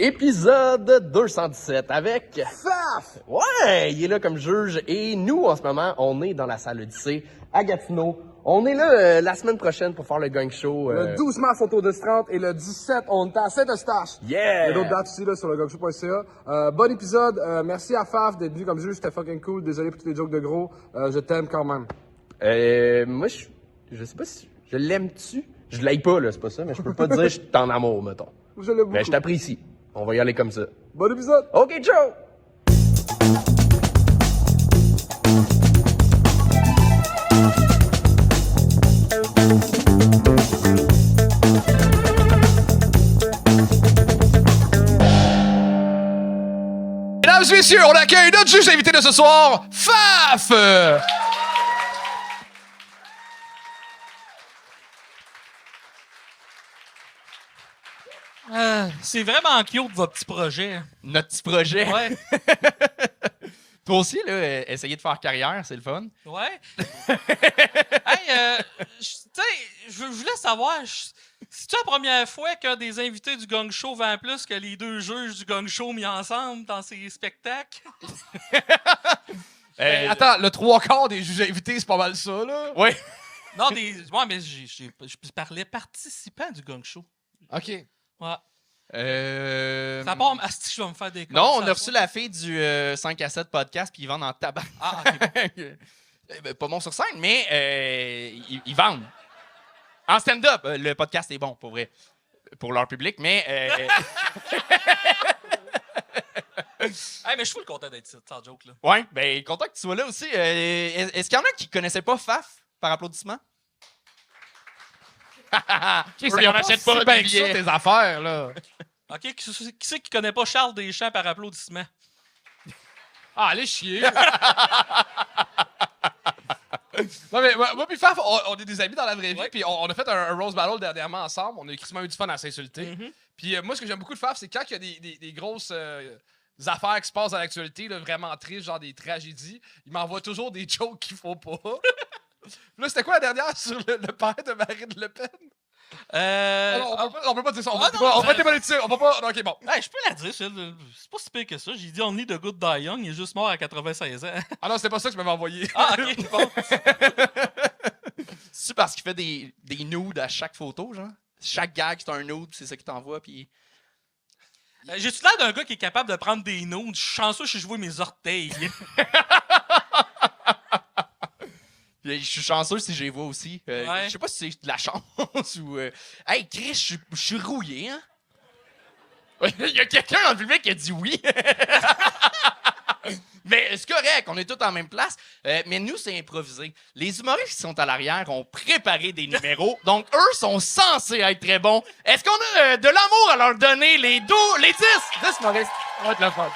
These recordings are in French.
Épisode 217 avec... Faf! Ouais, il est là comme juge. Et nous, en ce moment, on est dans la salle Odyssée à Gatineau. On est là la semaine prochaine pour faire le gang show. Le 12 mars, on est au 230 et le 17, on est à Saint-Eustache. Yeah! Il y a d'autres dates aussi là, sur le gangshow.ca. Bon épisode. Merci à Faf d'être venu comme juge. C'était fucking cool. Désolé pour tous les jokes de gros. Je t'aime quand même. Moi, je sais pas si... Je l'aime-tu? Je l'aime pas, là, c'est pas ça, mais je peux pas dire que je suis en amour, mettons. Je l'aime beaucoup. Mais je t'apprécie. On va y aller comme ça. Bon épisode. OK, ciao! Mesdames et messieurs, on accueille notre juge invité de ce soir, Faf! C'est vraiment cute, votre petit projet. Notre petit projet. Ouais. Toi aussi, là, essayer de faire carrière, c'est le fun. Ouais. Hey, tu sais, je voulais savoir, c'est-tu la première fois que des invités du Gang Show vendent plus que les deux juges du Gang Show mis ensemble dans ces spectacles? Attends, le trois quarts des juges invités, c'est pas mal ça, là? Oui. Non, ouais, mais je parlais participants du Gang Show. OK. Ouais. Ça Ça part, asti, je vais me faire des Non, on a conversations. reçu la fille du 5 à 7 podcast, puis ils vendent en tabac. Ah, OK. Pas bon sur scène, mais ils vendent. En stand-up, le podcast est bon, pour vrai. Pour leur public, mais... Hey, mais je suis full content d'être ici, sans joke, là. Ouais, ben content que tu sois là aussi. Est-ce qu'il y en a qui connaissaient pas Faf par applaudissement? On n'achète pas bien que ça, tes affaires, là. OK, qui c'est qui connaît pas Charles Deschamps par applaudissement? Ah, allez chier. Non, mais moi puis Faf, on est des amis dans la vraie vie, Ouais. puis on a fait un Rose Battle dernièrement ensemble. On a crissement eu du fun à s'insulter. Mhm. Puis moi, ce que j'aime beaucoup de Faf, c'est quand il y a des grosses affaires qui se passent dans l'actualité, là, vraiment tristes, genre des tragédies, il m'envoie toujours des jokes qu'il faut pas. Là, c'était quoi la dernière sur le père de Marine Le Pen? Ah non, on peut pas dire ça. On peut pas déballer dessus. On peut pas. Ok, bon. Hey, je peux la dire, c'est pas si pire que ça. J'ai dit Only the Good Die Young, il est juste mort à 96 ans. Ah non, c'était pas ça que je m'avais envoyé. Ah, ok, bon. C'est parce qu'il fait des nudes à chaque photo, genre? Chaque gag, c'est un nude, c'est ça qu'il t'envoie, puis... J'ai-tu l'air d'un gars qui est capable de prendre des notes? Je suis chanceux que j'ai joué mes orteils. Puis je suis chanceux si je les vois aussi. Ouais. Je sais pas si c'est de la chance ou... Hey, Chris, je suis rouillé, hein? Il y a quelqu'un dans le public qui a dit oui. Mais c'est correct, on est tous en même place. Mais nous, c'est improvisé. Les humoristes qui sont à l'arrière ont préparé des numéros, donc eux sont censés être très bons. Est-ce qu'on a de l'amour à leur donner, les 10 humoristes? Ça va être le fun.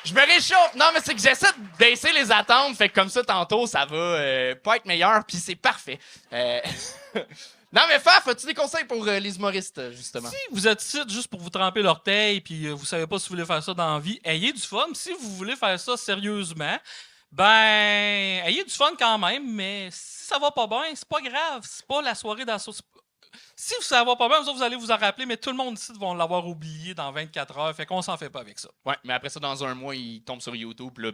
Je me réchauffe. Non, mais c'est que j'essaie de baisser les attentes, fait que comme ça, tantôt, ça va pas être meilleur, puis c'est parfait. Non, mais Faf, as-tu des conseils pour les humoristes, justement? Si vous êtes ici juste pour vous tremper l'orteil puis vous savez pas si vous voulez faire ça dans la vie, ayez du fun. Si vous voulez faire ça sérieusement, ben, ayez du fun quand même, mais si ça va pas bien, c'est pas grave. C'est pas la soirée d'assaut. Si ça va pas bien, vous allez vous en rappeler, mais tout le monde ici va l'avoir oublié dans 24 heures, fait qu'on s'en fait pas avec ça. Ouais, mais après ça, dans un mois, il tombe sur YouTube, là,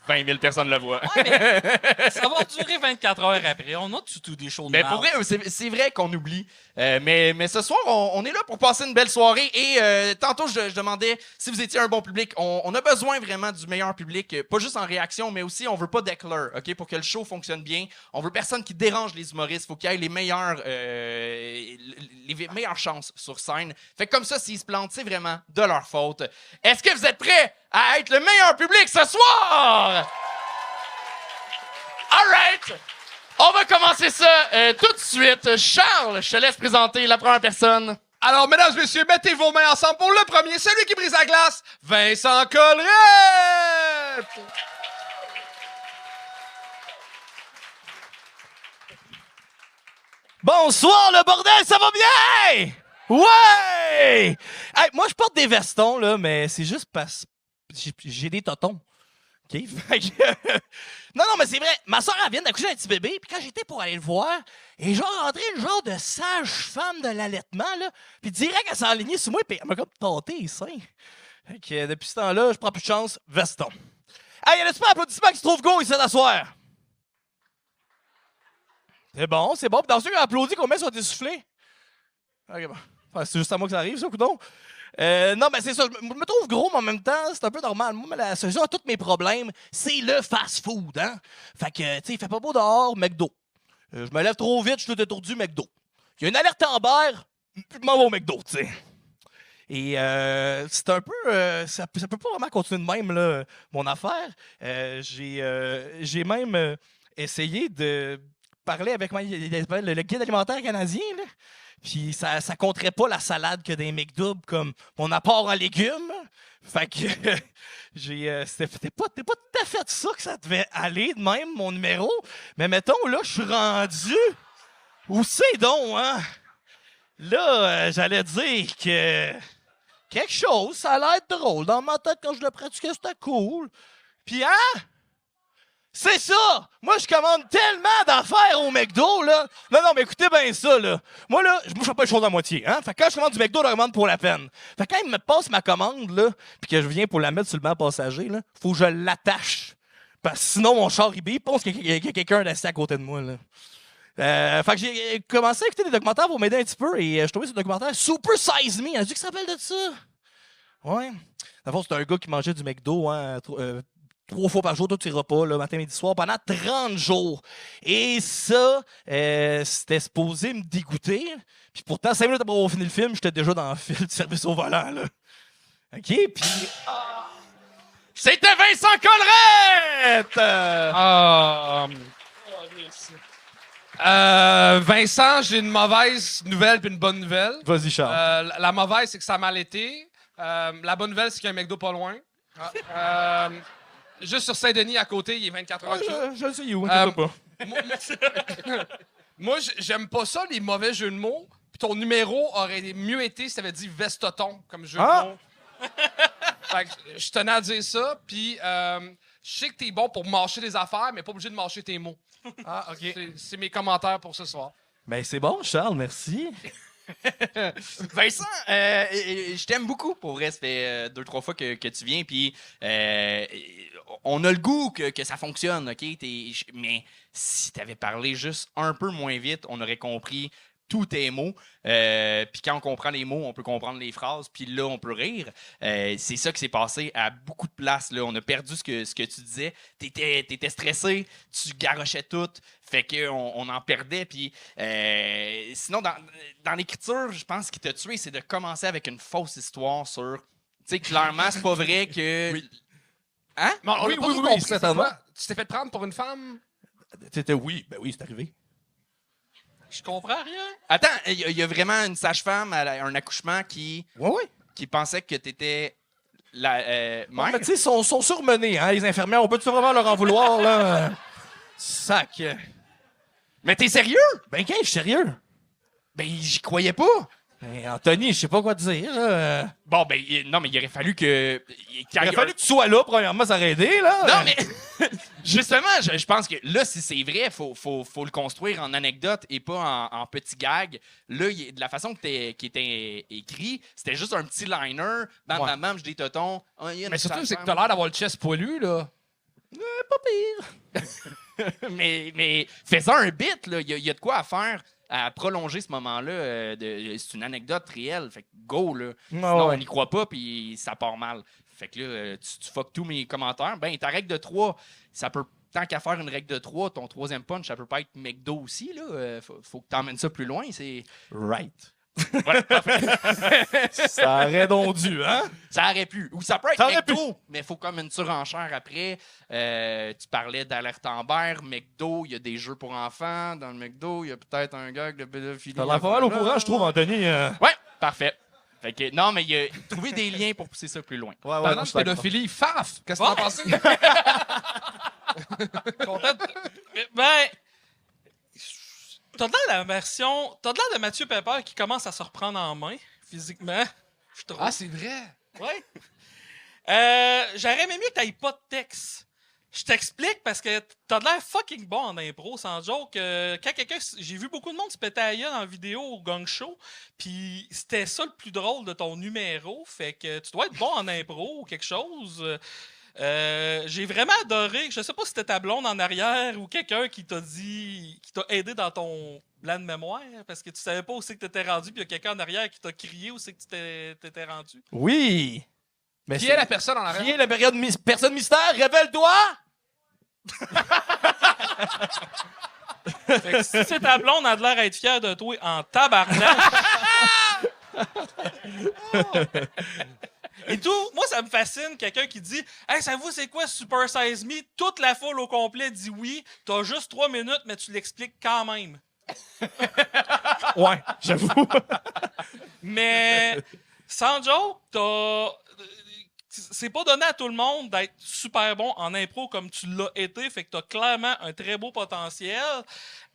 20 000 personnes le voient. Ouais, mais ça va durer 24 heures après. On a tout des shows de Mais marde. pour vrai, c'est vrai qu'on oublie. Mais ce soir, on est là pour passer une belle soirée. Et tantôt, je demandais si vous étiez un bon public. On a besoin vraiment du meilleur public, pas juste en réaction, mais aussi, on veut pas d'éclairs, OK? Pour que le show fonctionne bien. On veut personne qui dérange les humoristes. Faut qu'il y ait les meilleures chances sur scène. Fait que comme ça, s'ils se plantent, c'est vraiment de leur faute. Est-ce que vous êtes prêts à être le meilleur public ce soir? All right! On va commencer ça tout de suite. Charles, je te laisse présenter la première personne. Alors, mesdames et messieurs, mettez vos mains ensemble pour le premier, celui qui brise la glace, Vincent Collerette! Bonsoir le bordel, ça va bien? Ouais! Hey, moi je porte des vestons là, mais c'est juste parce que j'ai des totons. OK? Fait que, non, mais c'est vrai. Ma soeur, elle vient d'accoucher d'un petit bébé. Puis quand j'étais pour aller le voir, et genre rentré une genre de sage-femme de l'allaitement, là. Puis direct, elle s'est alignée sur moi. Puis elle m'a comme tâté les seins. Fait que depuis ce temps-là, je prends plus de chance. Veston. Hey, y'a un super applaudissement qui se trouve go ici d'asseoir. C'est bon. Puis dans ceux qui ont applaudi, combien sont essoufflés? OK, bon. Enfin, c'est juste à moi que ça arrive, ça, coudonc. Non, mais c'est ça. Je me trouve gros, mais en même temps, c'est un peu normal. Moi, la solution à tous mes problèmes, c'est le fast-food, hein? Fait que, tu sais, il fait pas beau dehors, McDo. Je me lève trop vite, je suis tout étourdi, McDo. Il y a une alerte Amber, puis je m'en vais au McDo, tu sais. Et c'est un peu... ça peut pas vraiment continuer de même, là, mon affaire. J'ai même essayé de parler avec le guide alimentaire canadien, là. Puis ça compterait pas la salade que des McDouble comme mon apport en légumes. Fait que c'était pas tout à fait ça que ça devait aller de même, mon numéro. Mais mettons, là, je suis rendu... Où c'est donc, hein? Là, j'allais dire que... Quelque chose, ça a l'air drôle. Dans ma tête, quand je le pratiquais, c'était cool. Puis, hein? C'est ça! Moi, je commande tellement d'affaires au McDo, là. Non, mais écoutez bien ça, là. Moi, je fais pas les choses à moitié, hein. Fait que quand je commande du McDo, je le commande pour la peine. Fait que quand il me passe ma commande, là, puis que je viens pour la mettre sur le banc passager, là, faut que je l'attache. Parce que sinon, mon char, il pense qu'il y a quelqu'un assis à côté de moi, là. Fait que j'ai commencé à écouter des documentaires pour m'aider un petit peu, et je suis tombé sur le documentaire Super Size Me. As-tu qui s'appelle de ça? Ouais. Dans le fond, c'est un gars qui mangeait du McDo, hein, 3 fois par jour, tous ses repas, là, matin, midi, soir, pendant 30 jours. Et ça, c'était supposé me dégoûter. Puis pourtant, 5 minutes après avoir fini le film, j'étais déjà dans le fil de service au volant, là. OK? Puis... C'était Vincent Collerette! Vincent, j'ai une mauvaise nouvelle puis une bonne nouvelle. Vas-y, Charles. La mauvaise, c'est que ça a mal été. La bonne nouvelle, c'est qu'il y a un McDo pas loin. Juste sur Saint-Denis, à côté, il est 24 heures. Je le sais, où, pas. Moi, j'aime pas ça, les mauvais jeux de mots. Puis ton numéro aurait mieux été si t'avais dit Vestoton comme jeu de mots. Fait que je tenais à dire ça. Puis je sais que t'es bon pour mâcher des affaires, mais pas obligé de mâcher tes mots. Ah, OK. C'est mes commentaires pour ce soir. Ben, c'est bon, Charles, merci. Vincent, je t'aime beaucoup pour vrai. Ça fait 2-3 fois que tu viens, puis on a le goût que ça fonctionne, OK? Mais si t'avais parlé juste un peu moins vite, on aurait compris tous tes mots. Puis quand on comprend les mots, on peut comprendre les phrases, puis là, on peut rire. C'est ça qui s'est passé à beaucoup de places. Là. On a perdu ce que tu disais. T'étais stressé, tu garochais tout, fait qu'on en perdait. Puis sinon, dans l'écriture, je pense ce qui t'a tué, c'est de commencer avec une fausse histoire sur... Tu sais, clairement, c'est pas vrai que... Oui. Hein? Non, Oui, certainement. Tu t'es fait prendre pour une femme? Oui, c'est arrivé. Je comprends rien. Attends, il y a vraiment une sage-femme à un accouchement qui pensait que t'étais la mère. Ouais, mais tu sais, ils sont surmenés, hein, les infirmières. On peut-tu vraiment leur en vouloir, là? Sac. Mais t'es sérieux? Ben, je suis sérieux. Ben, j'y croyais pas. Ben, Anthony, je sais pas quoi te dire. Bon, ben, non, mais il aurait fallu que... Il aurait fallu que tu sois là, premièrement, ça aurait aidé, là. Non, mais justement, je pense que là, si c'est vrai, faut le construire en anecdote et pas en petit gag. Là, de la façon qui était écrit, c'était juste un petit liner. Bam, bam, bam, je dis tonton. Mais surtout, c'est que t'as l'air d'avoir le chest poilu, là. Pas pire. mais fais-en un bit, là. Il y a de quoi à faire à prolonger ce moment-là. C'est une anecdote réelle. Fait que go, là. Sinon, on n'y croit pas, puis ça part mal. Fait que là, tu fuck tous mes commentaires. Ben, ta règle de 3, ça peut... Tant qu'à faire une règle de 3, ton troisième punch, ça peut pas être McDo aussi, là. Faut que t'emmènes ça plus loin, c'est... Right. Voilà, Ça aurait donc dû, hein? ça aurait pu. Ou ça peut être Ça aurait McDo, mais il faut comme une surenchère après. Tu parlais d'alerte Amber, McDo, il y a des jeux pour enfants. Dans le McDo, il y a peut-être un gag de pédophilie. T'as l'air pas mal au courant, je trouve, Anthony. Ouais, parfait. Fait que, non, mais il y a trouvé des liens pour pousser ça plus loin. Parlant de pédophilie, faf! Qu'est-ce que t'en penses? Content de... Ben... T'as de l'air de Mathieu Pepper qui commence à se reprendre en main, physiquement. Je trouve. Ah, c'est vrai! Ouais. J'aurais aimé mieux que t'ailles pas de texte. Je t'explique parce que t'as de l'air fucking bon en impro, sans joke. Quand j'ai vu beaucoup de monde se péter à la gueule en vidéo au gang show, puis c'était ça le plus drôle de ton numéro. Fait que tu dois être bon en impro ou quelque chose. J'ai vraiment adoré. Je sais pas si c'était ta blonde en arrière ou quelqu'un qui t'a aidé dans ton plan de mémoire parce que tu savais pas où c'est que t'étais rendu, puis il y a quelqu'un en arrière qui t'a crié où c'est que tu t'étais rendu. Oui! Mais Qui est la personne en arrière? Qui est la personne mystère? Révèle-toi! Fait que si c'est ta blonde, elle a de l'air d'être fière de toi en tabarnak. Et tout, moi, ça me fascine, quelqu'un qui dit « Hey, savez-vous c'est quoi Super Size Me? » Toute la foule au complet dit oui. T'as juste 3 minutes, mais tu l'expliques quand même. Ouais, j'avoue. Mais, sans joke, c'est pas donné à tout le monde d'être super bon en impro comme tu l'as été. Fait que t'as clairement un très beau potentiel.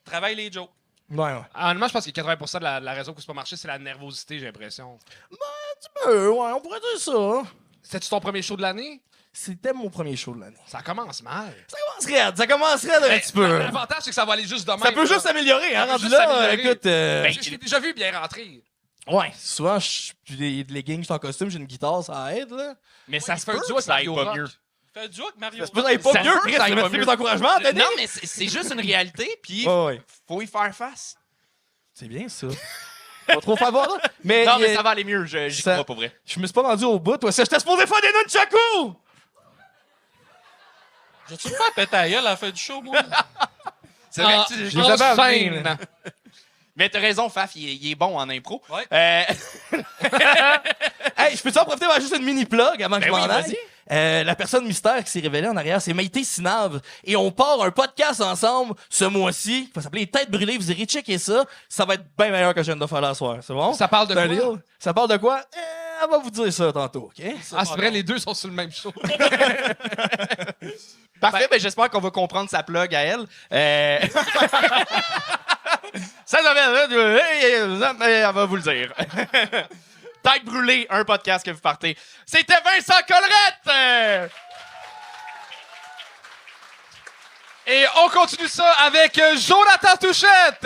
Travaille les jokes. Ouais. Honnêtement, je pense que 80% de la raison que c'est pas marché, c'est la nervosité, j'ai l'impression. Ouais, on pourrait dire ça. C'était-tu ton premier show de l'année? C'était mon premier show de l'année. Ça commence mal. Ça commencerait un petit peu. L'avantage, c'est que ça va aller juste demain. Ça peut juste s'améliorer, hein, Ça peut rendu juste là. s'améliorer. Écoute, Ben, je l'ai déjà vu bien rentrer. ouais, souvent, je suis des leggings, je suis en costume, j'ai une guitare, ça aide, là. Mais ça se fait peut un duo que avec ça aille Mario pas Rock. mieux. Fais du avec Mario. Ça peut être pas Ça mieux, peut Chris, que ça aille pas merci mieux. pour les encouragements, Denis. Non, mais c'est juste une réalité, puis Ouais. faut y faire face. C'est bien, ça. Pas trop favor, là. Mais, Non, mais ça va aller mieux, j'y ça- crois pour vrai. je me suis pas rendu au bout, parce que j'étais supposé faire des nunchakus! J'ai-tu me faire péter la gueule à la fin du show, moi? C'est vrai Ah, que tu- je les avais amenés, scène. là. Mais t'as raison, Faf, il est bon en impro. Ouais. Hey, je peux-tu en profiter pour faire juste une mini-plug avant que je Ben m'en oui, aille? La personne mystère qui s'est révélée en arrière, c'est Maïté Sinave. Et on part un podcast ensemble ce mois-ci. Ça va s'appeler Têtes brûlées. Vous irez checker ça. Ça va être bien meilleur que je viens de faire la soirée. C'est bon? Ça parle de C'est un quoi? deal? Ça parle de quoi? Elle va vous dire ça tantôt, OK? Ah, c'est vrai, les deux sont sur le même show. Parfait, ben j'espère qu'on va comprendre sa plug à elle. Ça s'appelle... Elle va vous le dire. Tête brûlée, un podcast que vous partez. C'était Vincent Collerette! Et on continue ça avec Jonathan Touchette.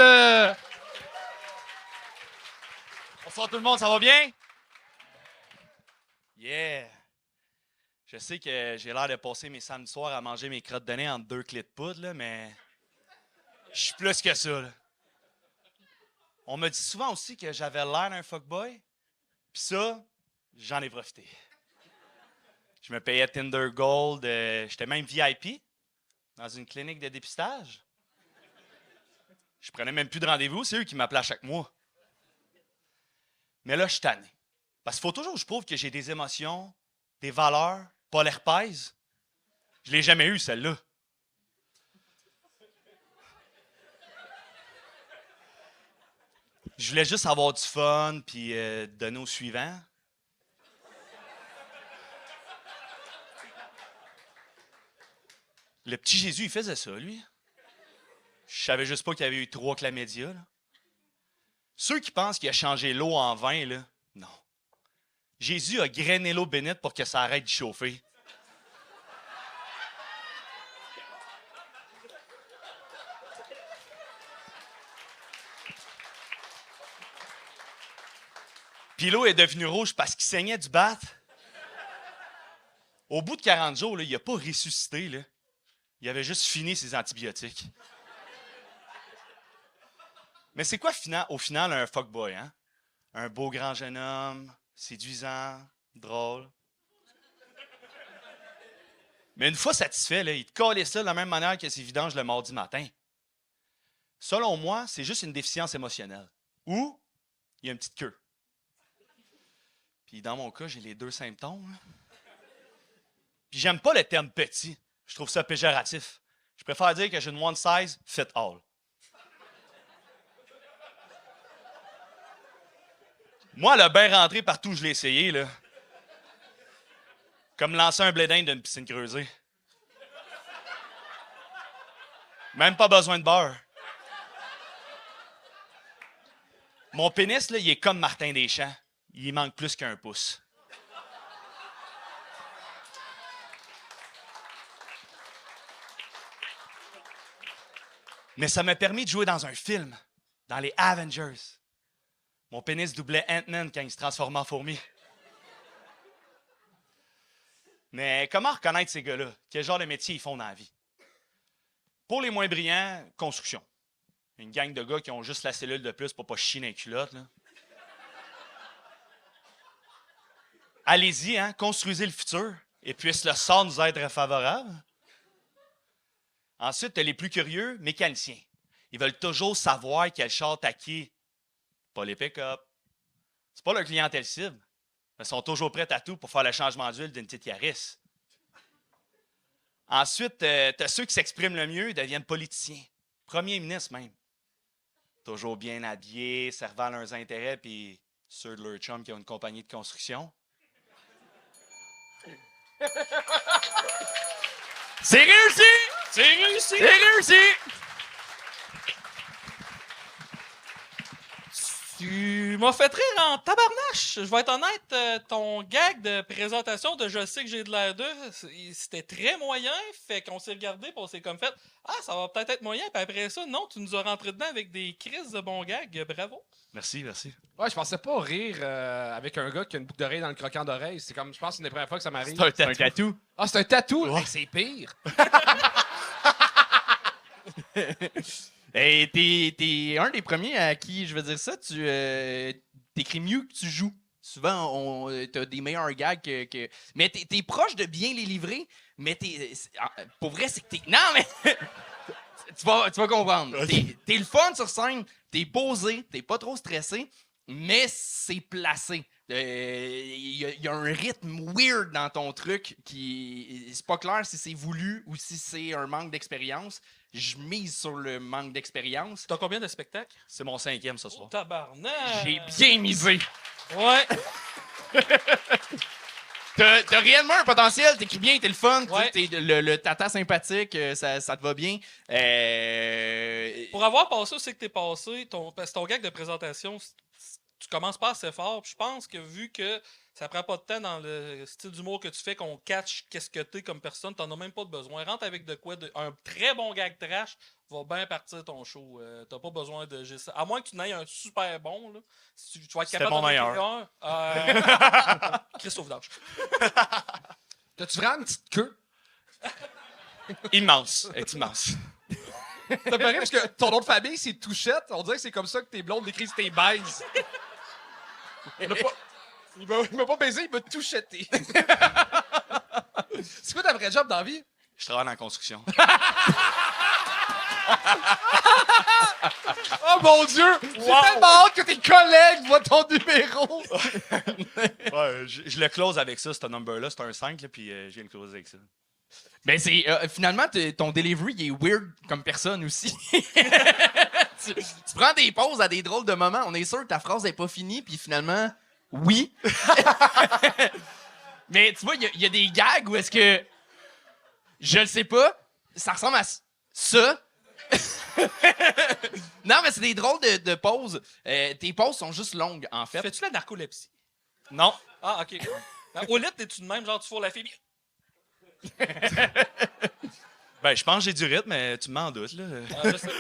Bonsoir tout le monde, ça va bien? Yeah! Je sais que j'ai l'air de passer mes samedis soirs à manger mes crottes de nez entre 2 clés de poudre, là, mais je suis plus que ça. Là. On me dit souvent aussi que j'avais l'air d'un fuckboy, puis ça, j'en ai profité. Je me payais Tinder Gold, j'étais même VIP dans une clinique de dépistage. Je prenais même plus de rendez-vous, c'est eux qui m'appelaient à chaque mois. Mais là, je suis tanné. Parce qu'il faut toujours que je prouve que j'ai des émotions, des valeurs, pas l'herpès. Je l'ai jamais eu, celle-là. Je voulais juste avoir du fun puis donner au suivant. Le petit Jésus, il faisait ça, lui. Je savais juste pas qu'il y avait eu 3 chlamydia, là. Ceux qui pensent qu'il a changé l'eau en vin, là, non. Jésus a grainé l'eau bénite pour que ça arrête de chauffer. Puis l'eau est devenue rouge parce qu'il saignait du bat. Au bout de 40 jours, là, il n'a pas ressuscité. Là. Il avait juste fini ses antibiotiques. Mais c'est quoi au final un fuckboy, hein? Un beau grand jeune homme, séduisant, drôle. Mais une fois satisfait, là, il te collait ça de la même manière que ses vidanges le mardi matin. Selon moi, c'est juste une déficience émotionnelle. Ou il y a une petite queue. Puis dans mon cas, j'ai les 2 symptômes. Là. Puis j'aime pas le terme petit. Je trouve ça péjoratif. Je préfère dire que j'ai une one size fit all. Moi, elle a bien rentré partout où je l'ai essayé, là. Comme lancer un blé d'Inde d'une piscine creusée. Même pas besoin de beurre. Mon pénis, là, il est comme Martin Deschamps. Il manque plus qu'un pouce. Mais ça m'a permis de jouer dans un film, dans les Avengers. Mon pénis doublait Ant-Man quand il se transformait en fourmi. Mais comment reconnaître ces gars-là? Quel genre de métier ils font dans la vie? Pour les moins brillants, construction. Une gang de gars qui ont juste la cellule de plus pour pas chier dans les culottes, là. Allez-y, hein, construisez le futur, et puisse le sort nous être favorable. Ensuite, t'as les plus curieux, mécaniciens. Ils veulent toujours savoir quel char taquer. Pas les pick-up. C'est pas leur clientèle cible. Mais ils sont toujours prêts à tout pour faire le changement d'huile d'une petite Yaris. Ensuite, t'as ceux qui s'expriment le mieux, ils deviennent politiciens. Premier ministre même. Toujours bien habillés, servant leurs intérêts, puis ceux de leur chum qui ont une compagnie de construction. C'est réussi! C'est réussi! C'est réussi! Tu m'as fait rire en tabarnache. Je vais être honnête, ton gag de présentation de Je sais que j'ai de l'air d'eux, c'était très moyen. Fait qu'on s'est regardé et on s'est comme fait « Ah, ça va peut-être être moyen. » Puis après ça, non, tu nous as rentré dedans avec des crises de bons gags. Bravo. Merci, merci. Ouais, je pensais pas rire avec un gars qui a une boucle d'oreille dans le croquant d'oreille. C'est comme, je pense que c'est une des premières fois que ça m'arrive. C'est un tatou. Ah, c'est un tatou? Ouais. Hey, c'est pire. Hey, t'es un des premiers à qui je veux dire ça. Tu t'écris mieux que tu joues. Souvent, t'as des meilleurs gags que... Mais t'es proche de bien les livrer, mais pour vrai, c'est que t'es... Non, mais... tu vas comprendre. T'es le fun sur scène, t'es posé, t'es pas trop stressé, mais c'est placé. Il y a un rythme weird dans ton truc qui... C'est pas clair si c'est voulu ou si c'est un manque d'expérience. Je mise sur le manque d'expérience. T'as combien de spectacles? C'est mon 5e ce soir. Tabarnak! J'ai bien misé. Ouais. T'as réellement un potentiel, t'écris bien, t'es le fun, Ouais. t'es le tata sympathique, ça te va bien. Pour avoir passé où c'est que t'es passé, parce que ton gag de présentation, tu commences pas assez fort. Puis je pense que vu que ça prend pas de temps dans le style d'humour que tu fais, qu'on catch qu'est-ce que t'es comme personne, t'en as même pas de besoin. Rentre avec de quoi, un très bon gag trash va bien partir ton show. T'as pas besoin de... À moins que tu n'aies un super bon, là. Si tu vas être C'était capable mon d'en meilleur. écrire un. Christophe Dange. T'as-tu vraiment une petite queue? Immense. Elle est immense. Ça me fait rire parce que ton nom de famille, c'est Touchette. On dirait que c'est comme ça que tes blondes décrivent tes baises. Il m'a pas baisé, il m'a touchetté. C'est quoi ta vraie job dans la vie? Je travaille dans la construction. Oh mon Dieu! J'ai tellement hâte que tes collègues voient ton numéro! Ouais, je le close avec ça, ce number-là. C'est un 5, là, puis je viens de closer avec ça. Ben c'est finalement ton delivery il est weird comme personne aussi. tu prends des pauses à des drôles de moments, on est sûr que ta phrase n'est pas finie, puis finalement, oui. Mais tu vois, il y a des gags où est-ce que je le sais pas, ça ressemble à ça. Non, mais c'est des drôles de pauses. Tes pauses sont juste longues, en fait. Fais-tu la narcolepsie? Non. Ah, ok. Au lit, t'es-tu de même, genre tu fourres la fille? Ben, je pense que j'ai du rythme, mais tu m'en doutes, là. Ah, je sais.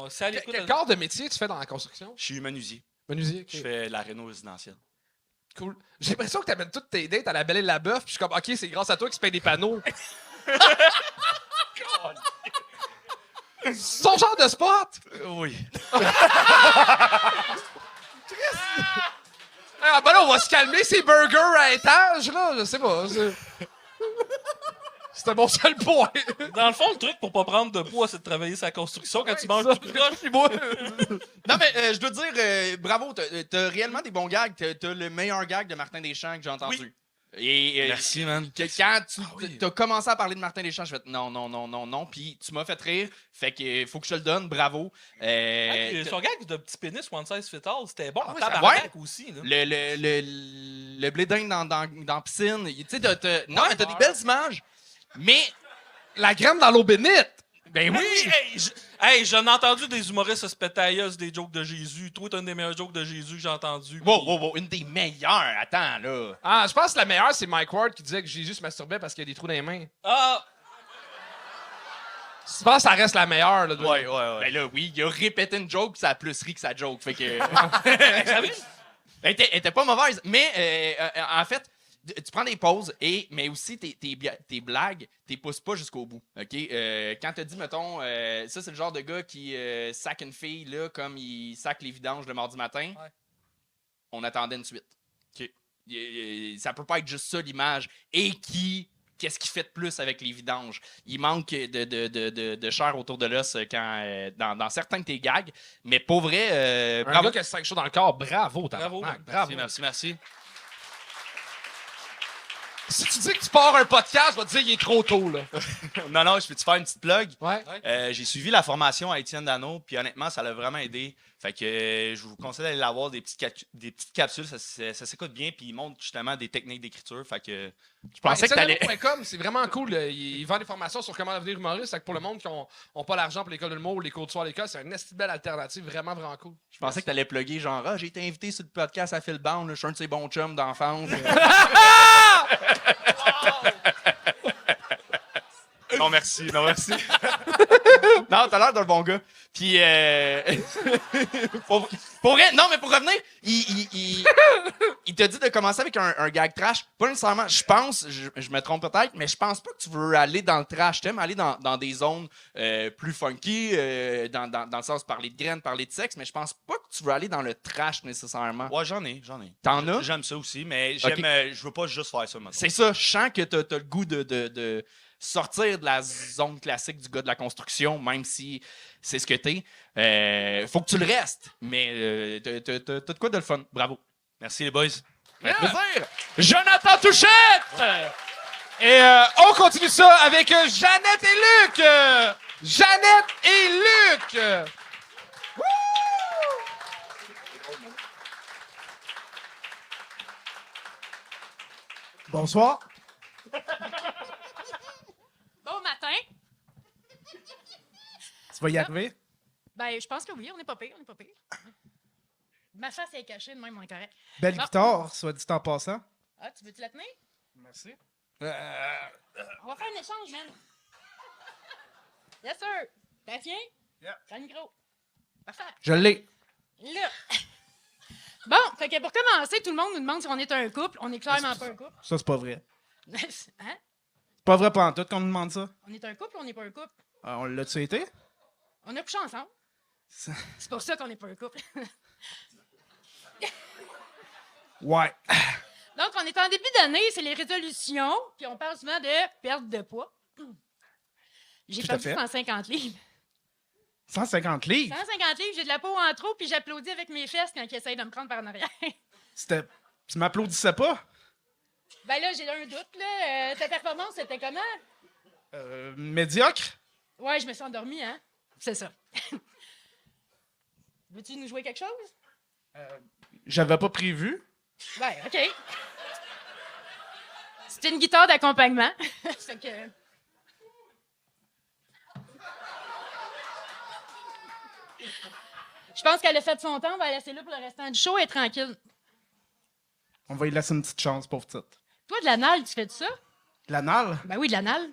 C'est à l'écoute. Quel corps de métier tu fais dans la construction? Je suis menuisier. Menuisier. ok. Je fais la réno résidentielle. Cool. J'ai l'impression que t'amènes toutes tes dates à la Belle et la Bœuf, puis je suis comme, OK, c'est grâce à toi qu'ils se payent des panneaux. C'est ton genre de spot! Oui. Ah, ben là, on va se calmer ces burgers à étage, là. Je sais pas. C'était mon seul point. Dans le fond, le truc pour pas prendre de poids, c'est de travailler sa construction quand tu manges tout croche, c'est moi. Non, mais je dois dire, bravo, t'as réellement des bons gags. T'as le meilleur gag de Martin Deschamps que j'ai entendu. Oui. Et Merci, man. quand t'as commencé à parler de Martin Deschamps, je fais non, puis tu m'as fait rire, fait que faut que je te le donne, bravo. Son gag de petit pénis one size fit all, c'était bon. Ah ouais, Tabarnak aussi. Là. Le blé d'Inde dans la piscine, tu sais, t'as des belles images, mais La graine dans l'eau bénite! ben oui, Hey, j'en ai entendu des humoristes se péter à la gueule, des jokes de Jésus. Toi, t'es un des meilleurs jokes de Jésus que j'ai entendu. wow, une des meilleures, attends là. Ah, je pense que la meilleure, c'est Mike Ward qui disait que Jésus se masturbait parce qu'il y a des trous dans les mains. Ah! Je pense que ça reste la meilleure. Là, Ouais. Ben là, oui, il a répété une joke, puis ça a plus ri que sa joke. Fait que. Elle était pas mauvaise, mais en fait, tu prends des pauses, mais aussi tes blagues, t'es pousses pas jusqu'au bout. OK? Quand t'as dit, mettons, ça, c'est le genre de gars qui sac une fille, là, comme il sac les vidanges le mardi matin, on attendait une suite. OK? Ça peut pas être juste ça, l'image. Et qu'est-ce qu'il fait de plus avec les vidanges? Il manque de chair autour de l'os quand dans certains de tes gags, mais pour vrai, Un bravo. gars qui a 5 shows dans le corps, bravo. Bravo. Merci. Si tu dis que tu pars un podcast, je vais te dire qu'il est trop tôt. Là. Non, je peux-tu faire une petite plug? Ouais. J'ai suivi la formation à Étienne Dano, puis honnêtement, ça l'a vraiment aidé. Fait que je vous conseille d'aller la voir, des petites capsules, ça s'écoute bien, puis il montre justement des techniques d'écriture. Fait que Je pensais que t'allais. Etienne.com, c'est vraiment cool. Il vend des formations sur comment devenir humoriste. Fait que pour le monde qui n'ont pas l'argent pour l'école de l'humour ou les cours de soir à l'école, c'est une esti belle alternative, vraiment, vraiment cool. Je pensais que t'allais plugger genre j'ai été invité sur le podcast à Phil Bound, je suis un de ses bons chums d'enfance. non, merci. Non, t'as l'air d'un bon gars. Puis pour vrai, non, mais pour revenir, il t'a dit de commencer avec un gag trash. Pas nécessairement, je pense, je me trompe peut-être, mais je pense pas que tu veux aller dans le trash. T'aimes aller dans des zones plus funky, dans le sens parler de graines, parler de sexe, mais je pense pas que tu veux aller dans le trash nécessairement. Ouais, j'en ai. T'en as? J'aime ça aussi, mais Ok. je veux pas juste faire ça, maintenant. C'est ça, je sens que t'as le goût de sortir de la zone classique du gars de la construction, même si c'est ce que t'es. Faut que tu le restes, mais t'as de quoi de le fun. Bravo. Merci, les boys. Avec plaisir. Jonathan Touchette! Et on continue ça avec Jeannette et Luc! Jeannette et Luc! Bonsoir. Bon matin. Tu vas y arriver? Ben, je pense que oui, on n'est pas pire, Ma face est cachée, de même, on est correct. Belle Bon. guitare, soit dit en passant. Ah, tu veux-tu la tenir? Merci. On va faire un échange, man. Yes, sir. T'as tiens? Yeah. T'as le micro. Parfait. Je l'ai. Là. Bon, fait que pour commencer, tout le monde nous demande si on est un couple. On est clairement pas un couple. Ça, c'est pas vrai. Hein? C'est pas vrai pantoute qu'on nous demande ça. On est un couple ou on n'est pas un couple? On l'a-tu été? On a couché ensemble. C'est pour ça qu'on n'est pas un couple. Ouais. Donc, on est en début d'année, c'est les résolutions, puis on parle souvent de perte de poids. J'ai Tout à perdu fait. 150 livres. 150 livres? 150 livres, j'ai de la peau en trop, puis j'applaudis avec mes fesses quand ils essayent de me prendre par en arrière. C'était... Tu m'applaudissais pas? Ben là, j'ai un doute, là. Ta performance, c'était comment? Médiocre? Ouais, je me suis endormie, hein? C'est ça. Veux-tu nous jouer quelque chose? J'avais pas prévu. Ben, OK. C'est une guitare d'accompagnement. Fait que... Je pense qu'elle a fait son temps, on va la laisser là pour le restant du show et être tranquille. On va y laisser une petite chance, pauvre petite. Toi, de l'anal, tu fais de ça? L'anal? Ben oui, de l'anal.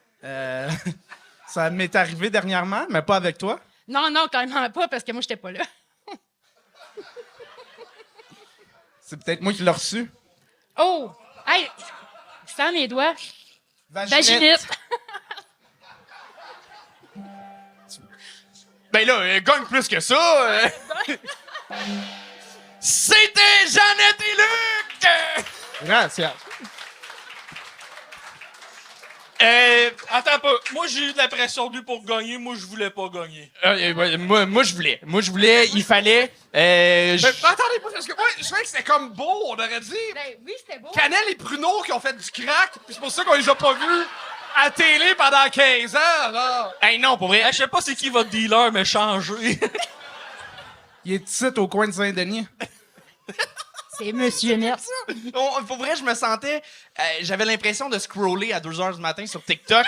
Ça m'est arrivé dernièrement, mais pas avec toi. Non, quand même pas, parce que moi, j'étais pas là. C'est peut-être moi qui l'ai reçu. Oh! Hey! Sans mes doigts. Vaginite. Ben là, gagne plus que ça. C'était Jeannette et Luc! Gracias. Attends pas. Moi, j'ai eu de la pression de lui pour gagner. Moi, je voulais pas gagner. Moi, je voulais. Il fallait. Mais attendez, parce que moi, je trouvais que c'était comme beau, on aurait dit. Ben oui, c'était beau. Canel et Pruneau qui ont fait du crack, puis c'est pour ça qu'on les a pas vus à télé pendant 15 ans, là. Hey, non, pour vrai. Je sais pas c'est qui votre dealer, mais changé. Il est ici au coin de Saint-Denis. C'est Monsieur Net. Pour vrai, je me sentais. J'avais l'impression de scroller à 2h du matin sur TikTok.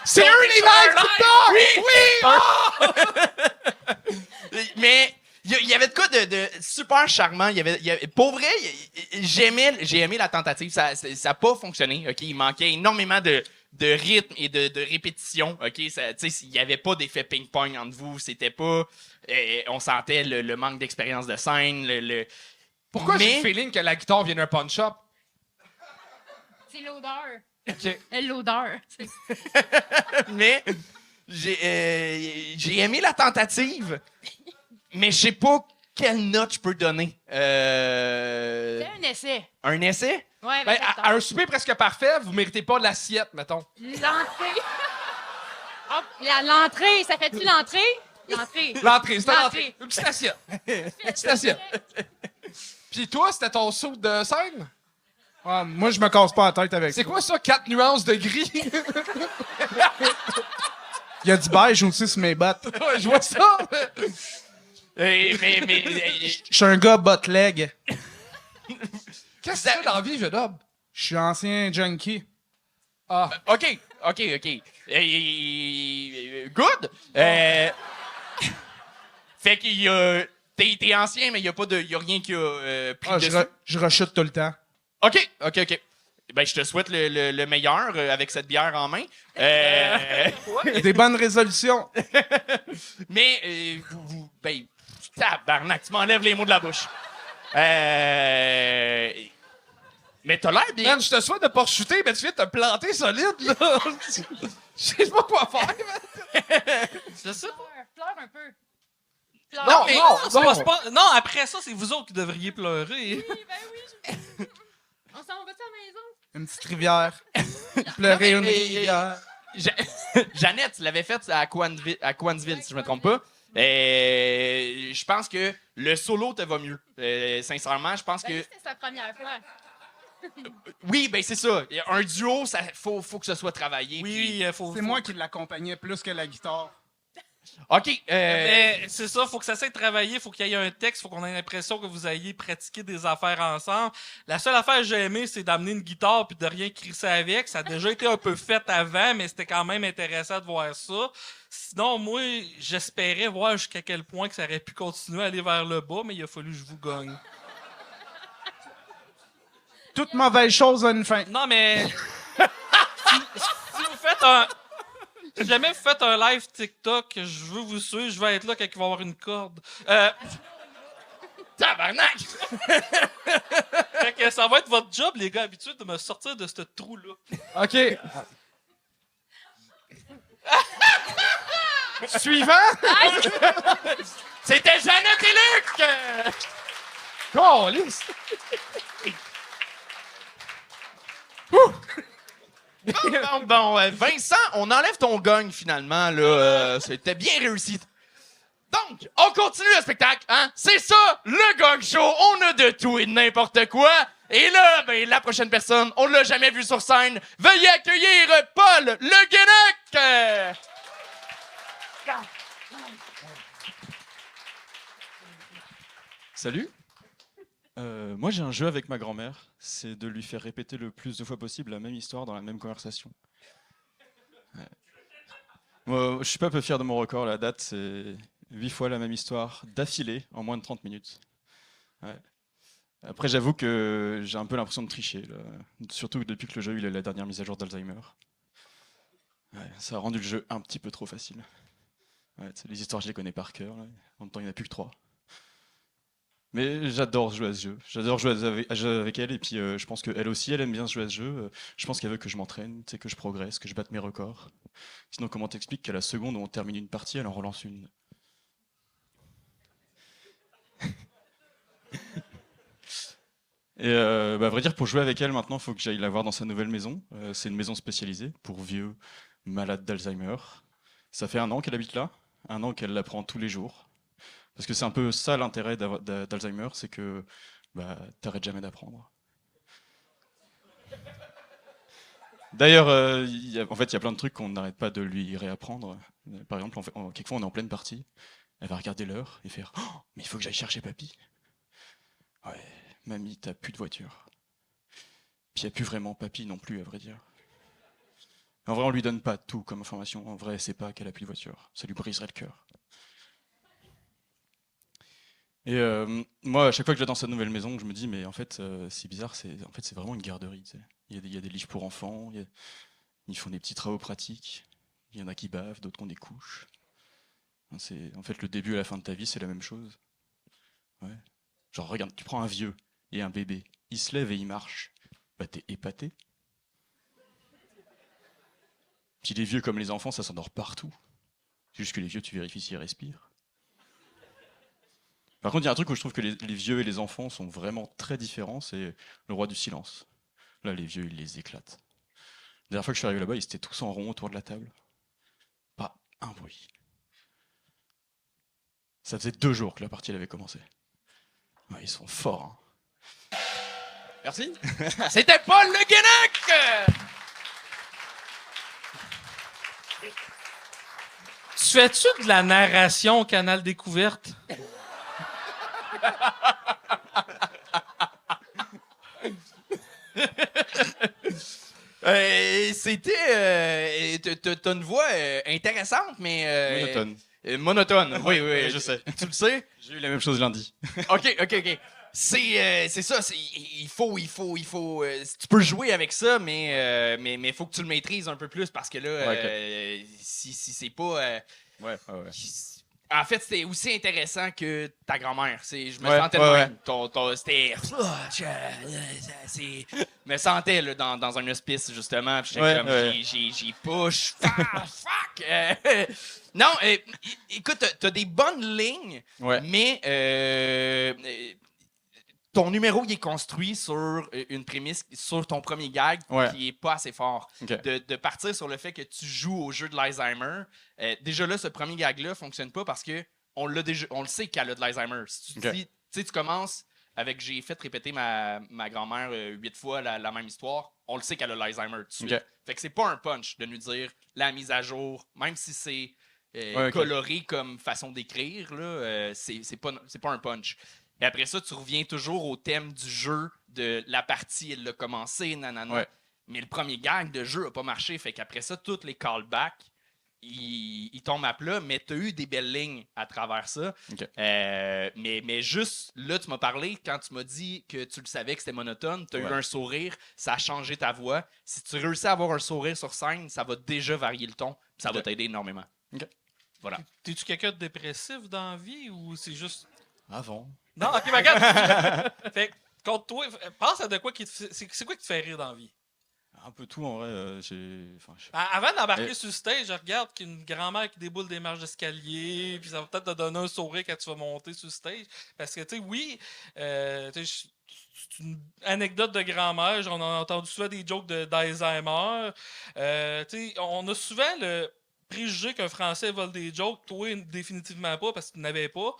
C'est eux les lives TikTok! Oui! Mais il y avait de quoi de super charmant. Pour vrai, j'ai aimé la tentative. Ça n'a pas fonctionné. Ok, il manquait énormément de de rythme et de répétition. OK? Il n'y avait pas d'effet ping-pong entre vous. C'était pas. On sentait le manque d'expérience de scène. Pourquoi j'ai Mais- le feeling que la guitare vient d'un punch-up? C'est l'odeur. OK. L'odeur. Mais j'ai aimé la tentative, mais je sais pas quelle note je peux donner. C'est un essai. Un essai? Ouais, Ben, avec à un souper presque parfait, vous méritez pas de l'assiette, mettons. l'entrée. Hop, l'entrée, ça fait-tu l'entrée? L'entrée. L'entrée, c'était L'entrée. l'entrée. Une petite assiette. Une petite assiette. Puis toi, c'était ton saut de scène? Ouais, moi, je me casse pas la tête avec C'est ça. quoi ça, 4 nuances de gris? Il y a du beige aussi sur mes bottes. Ouais, je vois ça. Mais Je suis un gars bot-leg. Qu'est-ce que tu fais dans la vie, jeune homme? Je suis ancien junkie. Ah, OK. Good. Fait qu'il y a... T'es ancien, mais il y a rien qui a pris Ah, dessus. je rechute tout le temps. OK. Ben, je te souhaite le meilleur avec cette bière en main. Des bonnes résolutions. Mais, ben, tabarnak, tu m'enlèves les mots de la bouche. Mais t'as l'air bien. man, je te souhaite de pas chuter, mais tu viens de te planter solide, là. Je sais pas quoi faire, man. C'est ça? Pleure un peu. Pleure. Non, mais- non, C'est non. pas- non, après ça, c'est vous autres qui devriez pleurer. Oui, ben oui. On s'en va-tu à la maison? Une petite rivière. Pleurer une rivière. Jeannette, tu l'avais fait à Coansville, si je me trompe pas. Je pense que le solo te va mieux. Sincèrement, je pense Ben, que... c'était sa première fois. Oui, ben c'est ça. Un duo, ça faut que ce soit travaillé. Oui, faut. C'est moi qui l'accompagnais plus que la guitare. OK. Mais c'est ça, faut que ça s'aille travailler, faut qu'il y ait un texte, faut qu'on ait l'impression que vous ayez pratiqué des affaires ensemble. La seule affaire que j'ai aimé, c'est d'amener une guitare puis de rien crisser avec. Ça a déjà été un peu fait avant, mais c'était quand même intéressant de voir ça. Sinon, moi, j'espérais voir jusqu'à quel point que ça aurait pu continuer à aller vers le bas, mais il a fallu que je vous gagne. Toute mauvaise chose a une fin. Non, mais si vous faites un... Si jamais vous faites un live TikTok, je veux vous suivre, je vais être là quand il va y avoir une corde. Tabarnak! Fait que ça va être votre job, les gars, habitués de me sortir de ce trou-là. OK. Suivant. C'était Jeannette et Luc! Câlisse. Bon, Vincent, on enlève ton gong finalement. Là, c'était bien réussi. Donc, on continue le spectacle. Hein? C'est ça, le gong show. On a de tout et de n'importe quoi. Et là, ben, la prochaine personne, on l'a jamais vu sur scène. Veuillez accueillir Paul Le Guenec! Salut. Moi, j'ai un jeu avec ma grand-mère. C'est de lui faire répéter le plus de fois possible la même histoire dans la même conversation. Ouais. Moi, je suis pas peu fier de mon record. La date, c'est 8 fois la même histoire d'affilée en moins de 30 minutes. Ouais. Après, j'avoue que j'ai un peu l'impression de tricher, là. Surtout depuis que le jeu il a la dernière mise à jour d'Alzheimer. Ouais, ça a rendu le jeu un petit peu trop facile. Ouais, les histoires, je les connais par cœur. Là. En même temps, il n'y en a plus que 3. Mais j'adore jouer à ce jeu. J'adore jouer avec elle. Et puis, je pense qu'elle aussi, elle aime bien jouer à ce jeu. Je pense qu'elle veut que je m'entraîne, que je progresse, que je batte mes records. Sinon, comment t'expliques qu'à la seconde où on termine une partie, elle en relance une? Et à vrai dire, pour jouer avec elle maintenant, il faut que j'aille la voir dans sa nouvelle maison. C'est une maison spécialisée pour vieux malades d'Alzheimer. Ça fait 1 an qu'elle habite là, 1 an qu'elle l'apprend tous les jours. Parce que c'est un peu ça l'intérêt d'Alzheimer, c'est que t'arrêtes jamais d'apprendre. D'ailleurs, en fait, il y a plein de trucs qu'on n'arrête pas de lui réapprendre. Par exemple, quelquefois on est en pleine partie, elle va regarder l'heure et faire « Oh, mais il faut que j'aille chercher papy !» Ouais, mamie, t'as plus de voiture. Puis il n'y a plus vraiment papy non plus, à vrai dire. En vrai, on lui donne pas tout comme information. En vrai, c'est pas qu'elle a plus de voiture. Ça lui briserait le cœur. Et moi, à chaque fois que je vais dans cette nouvelle maison, je me dis, mais en fait, c'est bizarre, c'est vraiment une garderie. Tu sais. Il y a des livres pour enfants, il Ils font des petits travaux pratiques. Il y en a qui bavent, d'autres qu'on des couches. En fait, le début et la fin de ta vie, c'est la même chose. Ouais. Genre, regarde, tu prends un vieux et un bébé. Il se lève et il marche. Bah, t'es épaté. Puis les vieux comme les enfants, ça s'endort partout. C'est juste que les vieux, tu vérifies s'ils respirent. Par contre, il y a un truc où je trouve que les vieux et les enfants sont vraiment très différents, c'est le roi du silence. Là, les vieux, ils les éclatent. La dernière fois que je suis arrivé là-bas, ils étaient tous en rond autour de la table. Pas un bruit. Ça faisait 2 jours que la partie elle avait commencé. Ouais, ils sont forts. Hein. Merci. C'était Paul Le Guenec! Tu fais-tu de la narration au Canal Découverte? T'as une voix intéressante, mais... Monotone. Monotone, oui, Je sais. Tu le sais? J'ai eu la même chose lundi. OK. C'est ça, il faut tu peux jouer avec ça, mais faut que tu le maîtrises un peu plus parce que là, si c'est pas... Ouais. En fait, c'était aussi intéressant que ta grand-mère. Je me Ouais, sentais de même. C'était... Je me sentais là, dans un hospice, justement. Puis j'étais comme, j'ai push. Fuck! Non, écoute, t'as des bonnes lignes, mais ton numéro, il est construit sur une prémisse, sur ton premier gag, qui est pas assez fort. Okay. De partir sur le fait que tu joues au jeu de l'Alzheimer. Déjà là, ce premier gag-là fonctionne pas parce que on le sait qu'elle a de l'Alzheimer. Si tu dis, tu sais, tu commences avec j'ai fait répéter ma grand-mère 8 fois la même histoire, on le sait qu'elle a l'Alzheimer tout de suite. Okay. Fait que c'est pas un punch de nous dire la mise à jour, même si c'est coloré comme façon d'écrire, là, c'est pas un punch. Et après ça, tu reviens toujours au thème du jeu, de la partie, elle l'a commencé, nanana. Ouais. Mais le premier gag de jeu a pas marché. Fait qu'après ça, tous les callbacks, ils tombent à plat, mais tu as eu des belles lignes à travers ça. Okay. Mais juste, là, tu m'as parlé, quand tu m'as dit que tu le savais que c'était monotone, tu as eu un sourire, ça a changé ta voix. Si tu réussis à avoir un sourire sur scène, ça va déjà varier le ton, puis ça va t'aider énormément. Okay. Voilà. T'es-tu quelqu'un de dépressif dans la vie ou c'est juste... Avant. Non, ok, mais regarde. Fait que, contre toi, pense à de quoi qui te fait... C'est quoi qui te fait rire dans la vie? Un peu tout, en vrai. Avant d'embarquer sur le stage, je regarde qu'il y a une grand-mère qui déboule des marches d'escalier, puis ça va peut-être te donner un sourire quand tu vas monter sur le stage. Parce que, tu sais, oui, c'est une anecdote de grand-mère. On a entendu souvent des jokes d'Alzheimer. Tu sais, on a souvent le préjugé qu'un Français vole des jokes. Toi, définitivement pas, parce que tu n'avais pas.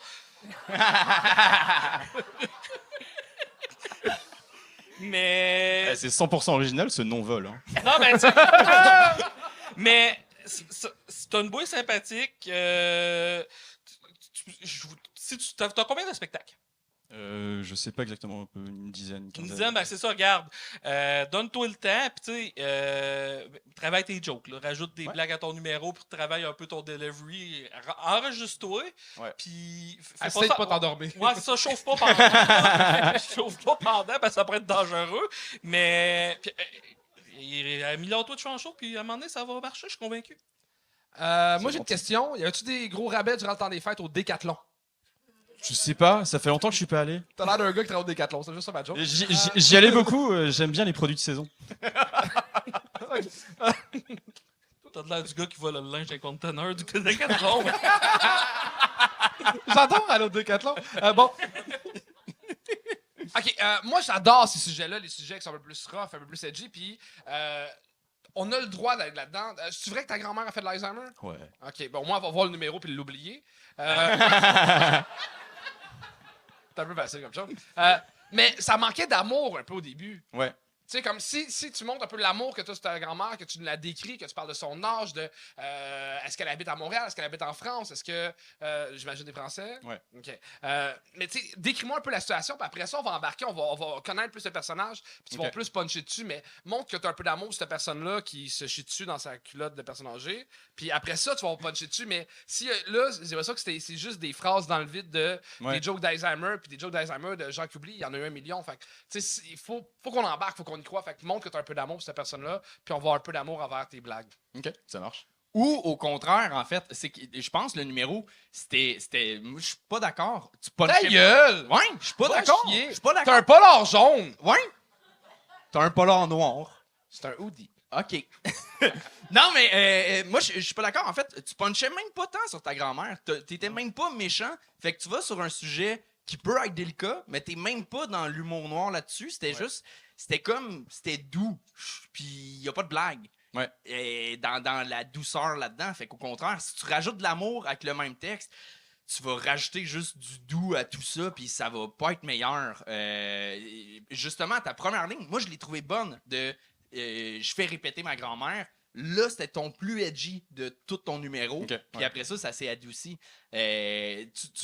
Mais... C'est 100% original, ce non-vol. Hein. Non, mais mais c'est une bouille sympathique. T'as combien de spectacles? Je sais pas exactement, un peu, une dizaine, Une dizaine, ben c'est ça, regarde. Donne-toi le temps, puis tu sais, travaille tes jokes, là, rajoute des blagues à ton numéro, puis travaille un peu ton delivery. Enregistre-toi, puis essaye de pas t'endormir. Ouais, c'est ça, chauffe pas pendant. Chauffe pas pendant, parce que ça pourrait être dangereux. Mais, améliore-toi de chaud, puis à un moment donné, ça va marcher, je suis convaincu. Moi, j'ai une question. Y a-tu des gros rabais durant le temps des fêtes au Décathlon? Je sais pas, ça fait longtemps que je suis pas allé. T'as l'air d'un gars qui travaille au Décathlon, c'est juste ça ma joke. J'y allais beaucoup, j'aime bien les produits de saison. T'as l'air du gars qui vole le linge d'un conteneur du Décathlon. J'adore aller au Décathlon. Bon. OK, moi, j'adore ces sujets-là, les sujets qui sont un peu plus rough, un peu plus edgy, puis on a le droit d'aller là-dedans. C'est vrai que ta grand-mère a fait de l'Alzheimer? Ouais. OK, bon, moi, on va voir le numéro puis l'oublier. C'est un peu facile comme chose. Mais ça manquait d'amour un peu au début. Ouais. Tu sais, comme si tu montres un peu l'amour que tu as sur ta grand-mère, que tu la décris, que tu parles de son âge, de est-ce qu'elle habite à Montréal, est-ce qu'elle habite en France, est-ce que, j'imagine des Français? Ouais. OK. Mais tu sais, décris-moi un peu la situation, puis après ça, on va embarquer, on va connaître plus le personnage, puis tu vas plus puncher dessus, mais montre que tu as un peu d'amour pour cette personne-là qui se chie dessus dans sa culotte de personne âgée, puis après ça, tu vas puncher dessus, mais si là, c'est ça que c'est juste des phrases dans le vide de des jokes d'Alzheimer, puis des jokes d'Alzheimer de gens qui oublient, il y en a eu 1 million, fait tu sais, il faut qu'on embarque, faut qu'on une croix. Fait que montre que t'as un peu d'amour pour cette personne-là, puis on voit un peu d'amour envers tes blagues. OK, ça marche. Ou au contraire, en fait, c'est que je pense que le numéro, c'était. Moi, je suis pas d'accord. Tu Ta punchais- gueule! Ouais, je suis pas Va d'accord. chier. Je suis pas T'as d'accord. un polar jaune! Ouais. T'as un polar noir. C'est un hoodie. OK. Non, mais moi, je suis pas d'accord. En fait, tu punchais même pas tant sur ta grand-mère. T'étais même pas méchant. Fait que tu vas sur un sujet qui peut être délicat, mais t'es même pas dans l'humour noir là-dessus. C'était juste... C'était doux. Puis y a pas de blague. Ouais. Et dans la douceur là-dedans. Fait qu'au contraire, si tu rajoutes de l'amour avec le même texte, tu vas rajouter juste du doux à tout ça, puis ça va pas être meilleur. Justement, ta première ligne, moi, je l'ai trouvée bonne de je fais répéter ma grand-mère. Là, c'était ton plus edgy de tout ton numéro. OK, Puis ouais. après ça, ça s'est adouci. Tu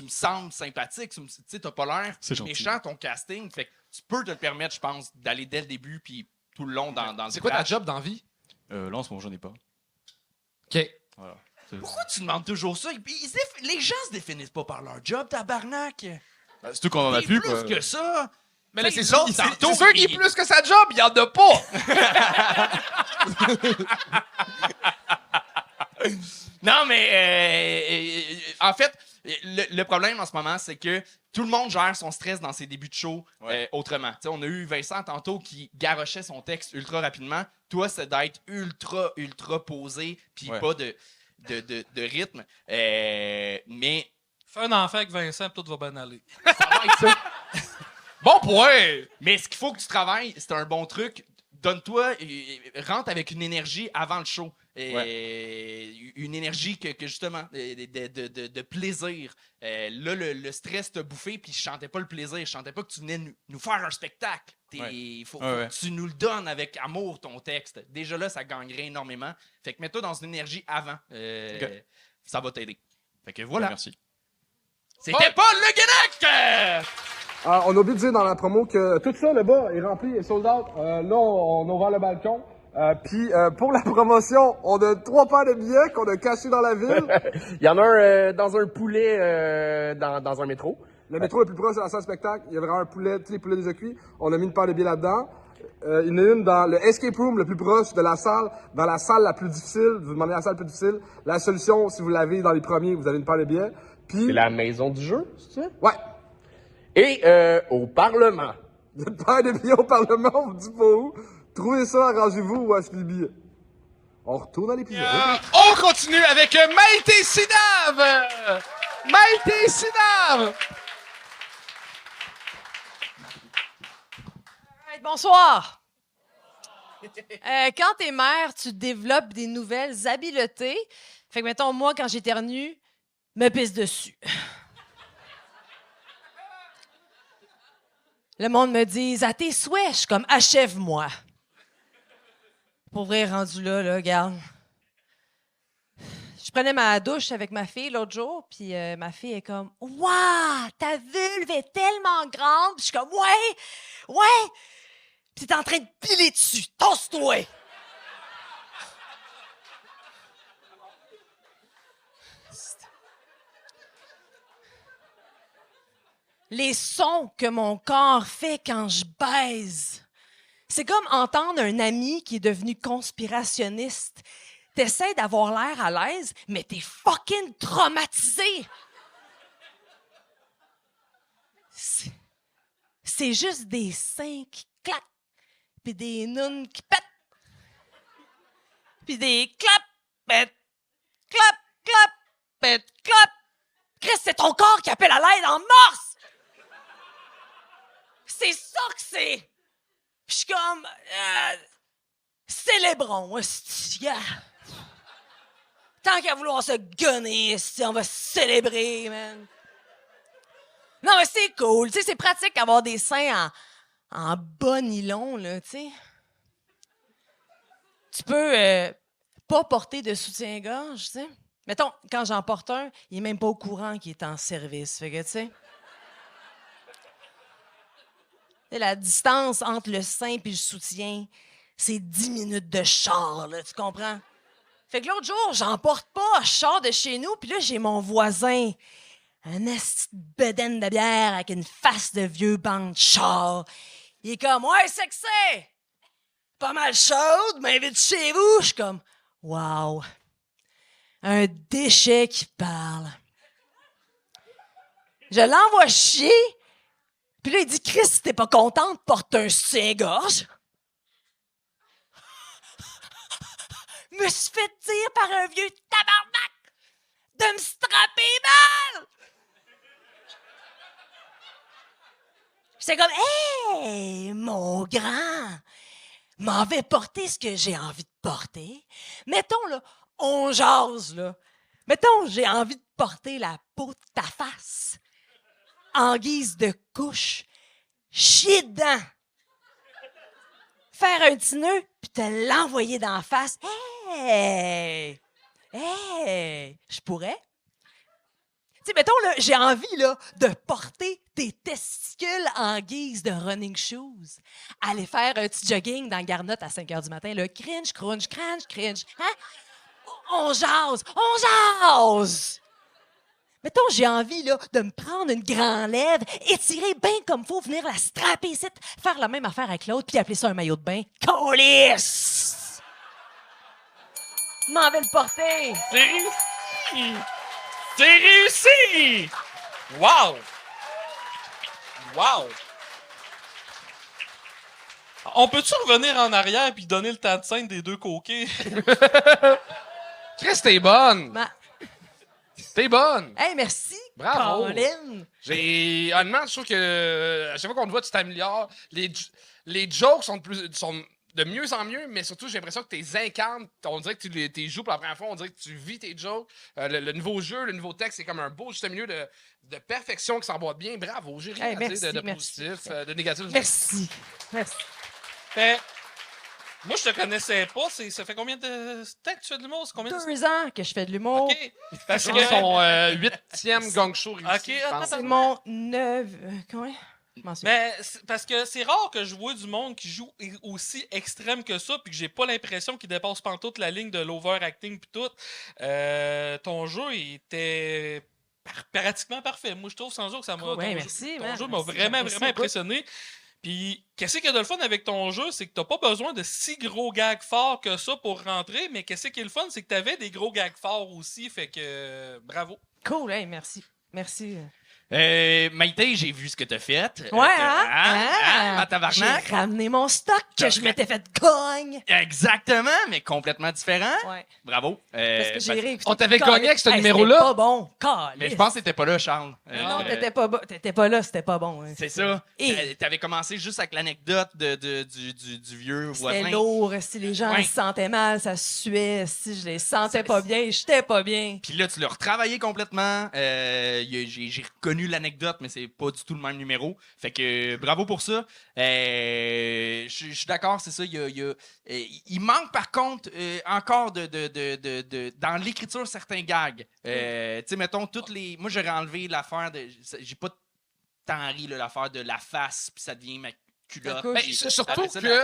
me sembles sympathique. Tu sais, t'as pas l'air C'est gentil. méchant, ton casting. Fait que tu peux te le permettre, je pense, d'aller dès le début, puis tout le long dans le C'est quoi ta scratch. job dans la vie? Là, en ce moment, j'en ai pas. OK. Voilà. C'est- Pourquoi tu demandes toujours ça? Les gens se définissent pas par leur job, tabarnak. Bah, surtout qu'on en a T'es plus, plus quoi. que ça. Mais là, Tu c'est sais, sûr, les autres, c'est tantôt, sûr qu'il est ils- plus que sa job, il y en a pas! Non, mais en fait, le problème en ce moment, c'est que tout le monde gère son stress dans ses débuts de show autrement. Tu sais, on a eu Vincent tantôt qui garochait son texte ultra rapidement. Toi, c'est d'être ultra posé, puis Ouais. pas de rythme. Mais Fais un enfant avec Vincent, puis tout va bien aller. ça va être ça. Bon point! Mais ce qu'il faut que tu travailles, c'est un bon truc. Donne-toi, rentre avec une énergie avant le show. Une énergie que justement, de plaisir. Là, le stress t'a bouffé, puis je chantais pas le plaisir. Je chantais pas que tu venais nous faire un spectacle. Il faut que tu nous le donnes avec amour, ton texte. Déjà là, ça gagnerait énormément. Fait que mets-toi dans une énergie avant. Ça va t'aider. Fait que voilà. Merci. C'était Paul Le Guenec! On a oublié de dire dans la promo que tout ça, le bas, est rempli et sold out. Là, on a ouvert le balcon. Puis pour la promotion, on a 3 paires de billets qu'on a cachés dans la ville. Il y en a un dans un poulet dans un métro. Le métro le plus proche de la salle de spectacle. Il y a vraiment un poulet, tous les poulets déjà cuits. On a mis une paire de billets là-dedans. Il y en a une dans le escape room le plus proche de la salle, dans la salle la plus difficile. Vous demandez la salle la plus difficile. La solution, si vous l'avez dans les premiers, vous avez une paire de billets. Puis, C'est la maison du jeu, c'est ça? ouais, Et au Parlement. une paire de billets au Parlement, on vous dit pas où. Trouvez ça, arrangez-vous ou achetez les billets. On retourne à l'épisode. On continue avec Maïté Sinave! Maïté Sinave! Hey, bonsoir! Quand t'es mère, tu développes des nouvelles habiletés. Fait que, mettons, moi, quand j'éternue, me pisse dessus. Le monde me dit « À tes souhaits! » Je suis comme « Achève-moi! » Pour vrai, rendu là, regarde. Je prenais ma douche avec ma fille l'autre jour, puis ma fille est comme « Waouh! Ta vulve est tellement grande! » Puis je suis comme « Ouais! Ouais! » Puis t'es en train de piler dessus. Tosse-toi! Les sons que mon corps fait quand je baise. C'est comme entendre un ami qui est devenu conspirationniste. T'essaies d'avoir l'air à l'aise, mais t'es fucking traumatisé. C'est juste des seins qui claquent, puis des nounes qui pètent, puis des clap, pète, clap, clap, pète, clap. Chris, c'est ton corps qui appelle à l'aide en morse! C'est ça que c'est! Puis je suis comme... célébrons, hostie, yeah. Tant qu'à vouloir se gunner, hostie, on va célébrer, man. Non, mais c'est cool. Tu sais, c'est pratique d'avoir des seins en bas nylon, là, tu sais. Tu peux pas porter de soutien-gorge, tu sais. Mettons, quand j'en porte un, il est même pas au courant qu'il est en service. Fait que, tu sais... La distance entre le sein et le soutien, c'est 10 minutes de char, là, tu comprends? Fait que l'autre jour, j'en porte pas, je sors de chez nous, puis là, j'ai mon voisin, un esti de bedaine de bière avec une face de vieux banc de char. Il est comme « Ouais, c'est que c'est! pas mal chaude, m'invite chez vous. Je suis comme, wow, un déchet qui parle. Je l'envoie chier, puis là, il dit, Chris, si t'es pas contente, porte un soutien-gorge. Me suis fait dire par un vieux tabarnak de me strapper mal. J'étais comme, hey, mon grand, m'en vais porter ce que j'ai envie de porter. Mettons, là, on jase, là. Mettons, j'ai envie de porter la peau de ta face en guise de couche, chier dedans, faire un petit nœud, puis te l'envoyer d'en face. Hey! Hey! Je pourrais? Tu sais, mettons, là, j'ai envie, là, de porter tes testicules en guise de running shoes. Aller faire un petit jogging dans Garnotte à 5 h du matin, le cringe, crunch, cringe, cringe. Hein? On jase! On jase! Mettons, j'ai envie, là, de me prendre une grande lèvre, étirer bien comme faut, venir la strapper ici, faire la même affaire avec l'autre, puis appeler ça un maillot de bain. Colisse! M'en vais le porter! C'est réussi! C'est réussi! Wow! Wow! On peut-tu revenir en arrière puis donner le temps de scène des deux coquets? Chris, t'es bonne! T'es bonne! Hey, merci! Bravo! Colin! Honnêtement, je trouve que à chaque fois qu'on te voit, tu t'améliores. Les jokes sont de mieux en mieux, mais surtout, j'ai l'impression que tu les incarnes. On dirait que tu les joues pour la première fois. On dirait que tu vis tes jokes. Le nouveau jeu, le nouveau texte, c'est comme un beau juste milieu de perfection qui s'emboîte bien. Bravo! J'ai rien à dire de positif, de négatif. Merci. Merci. Ben, moi, je te connaissais pas. Ça fait combien de temps que tu fais de l'humour? 2 ans que je fais de l'humour. OK. Parce C'est que... son 8e gang show réussi. OK, je pense. C'est mon 9... Comment? Mais parce que c'est rare que je vois du monde qui joue aussi extrême que ça puis que j'ai pas l'impression qu'il dépasse pantoute la ligne de l'overacting puis tout. Ton jeu était pratiquement parfait. Moi, je trouve sans jour que ça m'a... Ouais, merci, ton man. jeu m'a Merci, vraiment j'apprécie impressionné. Puis, qu'est-ce qu'il y a de le fun avec ton jeu, c'est que t'as pas besoin de si gros gags forts que ça pour rentrer, mais qu'est-ce qui est le fun, c'est que t'avais des gros gags forts aussi, fait que bravo. Cool, hey, merci. Merci. Maïté, j'ai vu ce que t'as fait. Ouais, Ma tabarnak. J'ai ramené mon stock que je m'étais fait cogne. Exactement, mais complètement différent. Ouais. Bravo. Parce que j'ai réécouté. On t'avait cogné avec ce Hey, numéro-là? C'était pas bon. Mais je pense que t'étais pas là, Charles. Non, t'étais pas là, c'était pas bon. hein. C'est ça. Et- T'avais commencé juste avec l'anecdote du vieux voisin. C'était lourd. Si les gens Ouais. se sentaient mal, ça suait. Si je les sentais pas bien, j'étais pas bien. Puis là, tu l'as retravaillé complètement. J'ai reconnu l'anecdote, mais c'est pas du tout le même numéro. Fait que bravo pour ça. Je suis d'accord, c'est ça. Il manque par contre encore dans l'écriture certains gags. Tu sais, mettons, moi, j'aurais enlevé l'affaire de. J'ai pas tant ri, là, l'affaire de la face, puis ça devient ma culotte. Ben, Puis Surtout après ça, que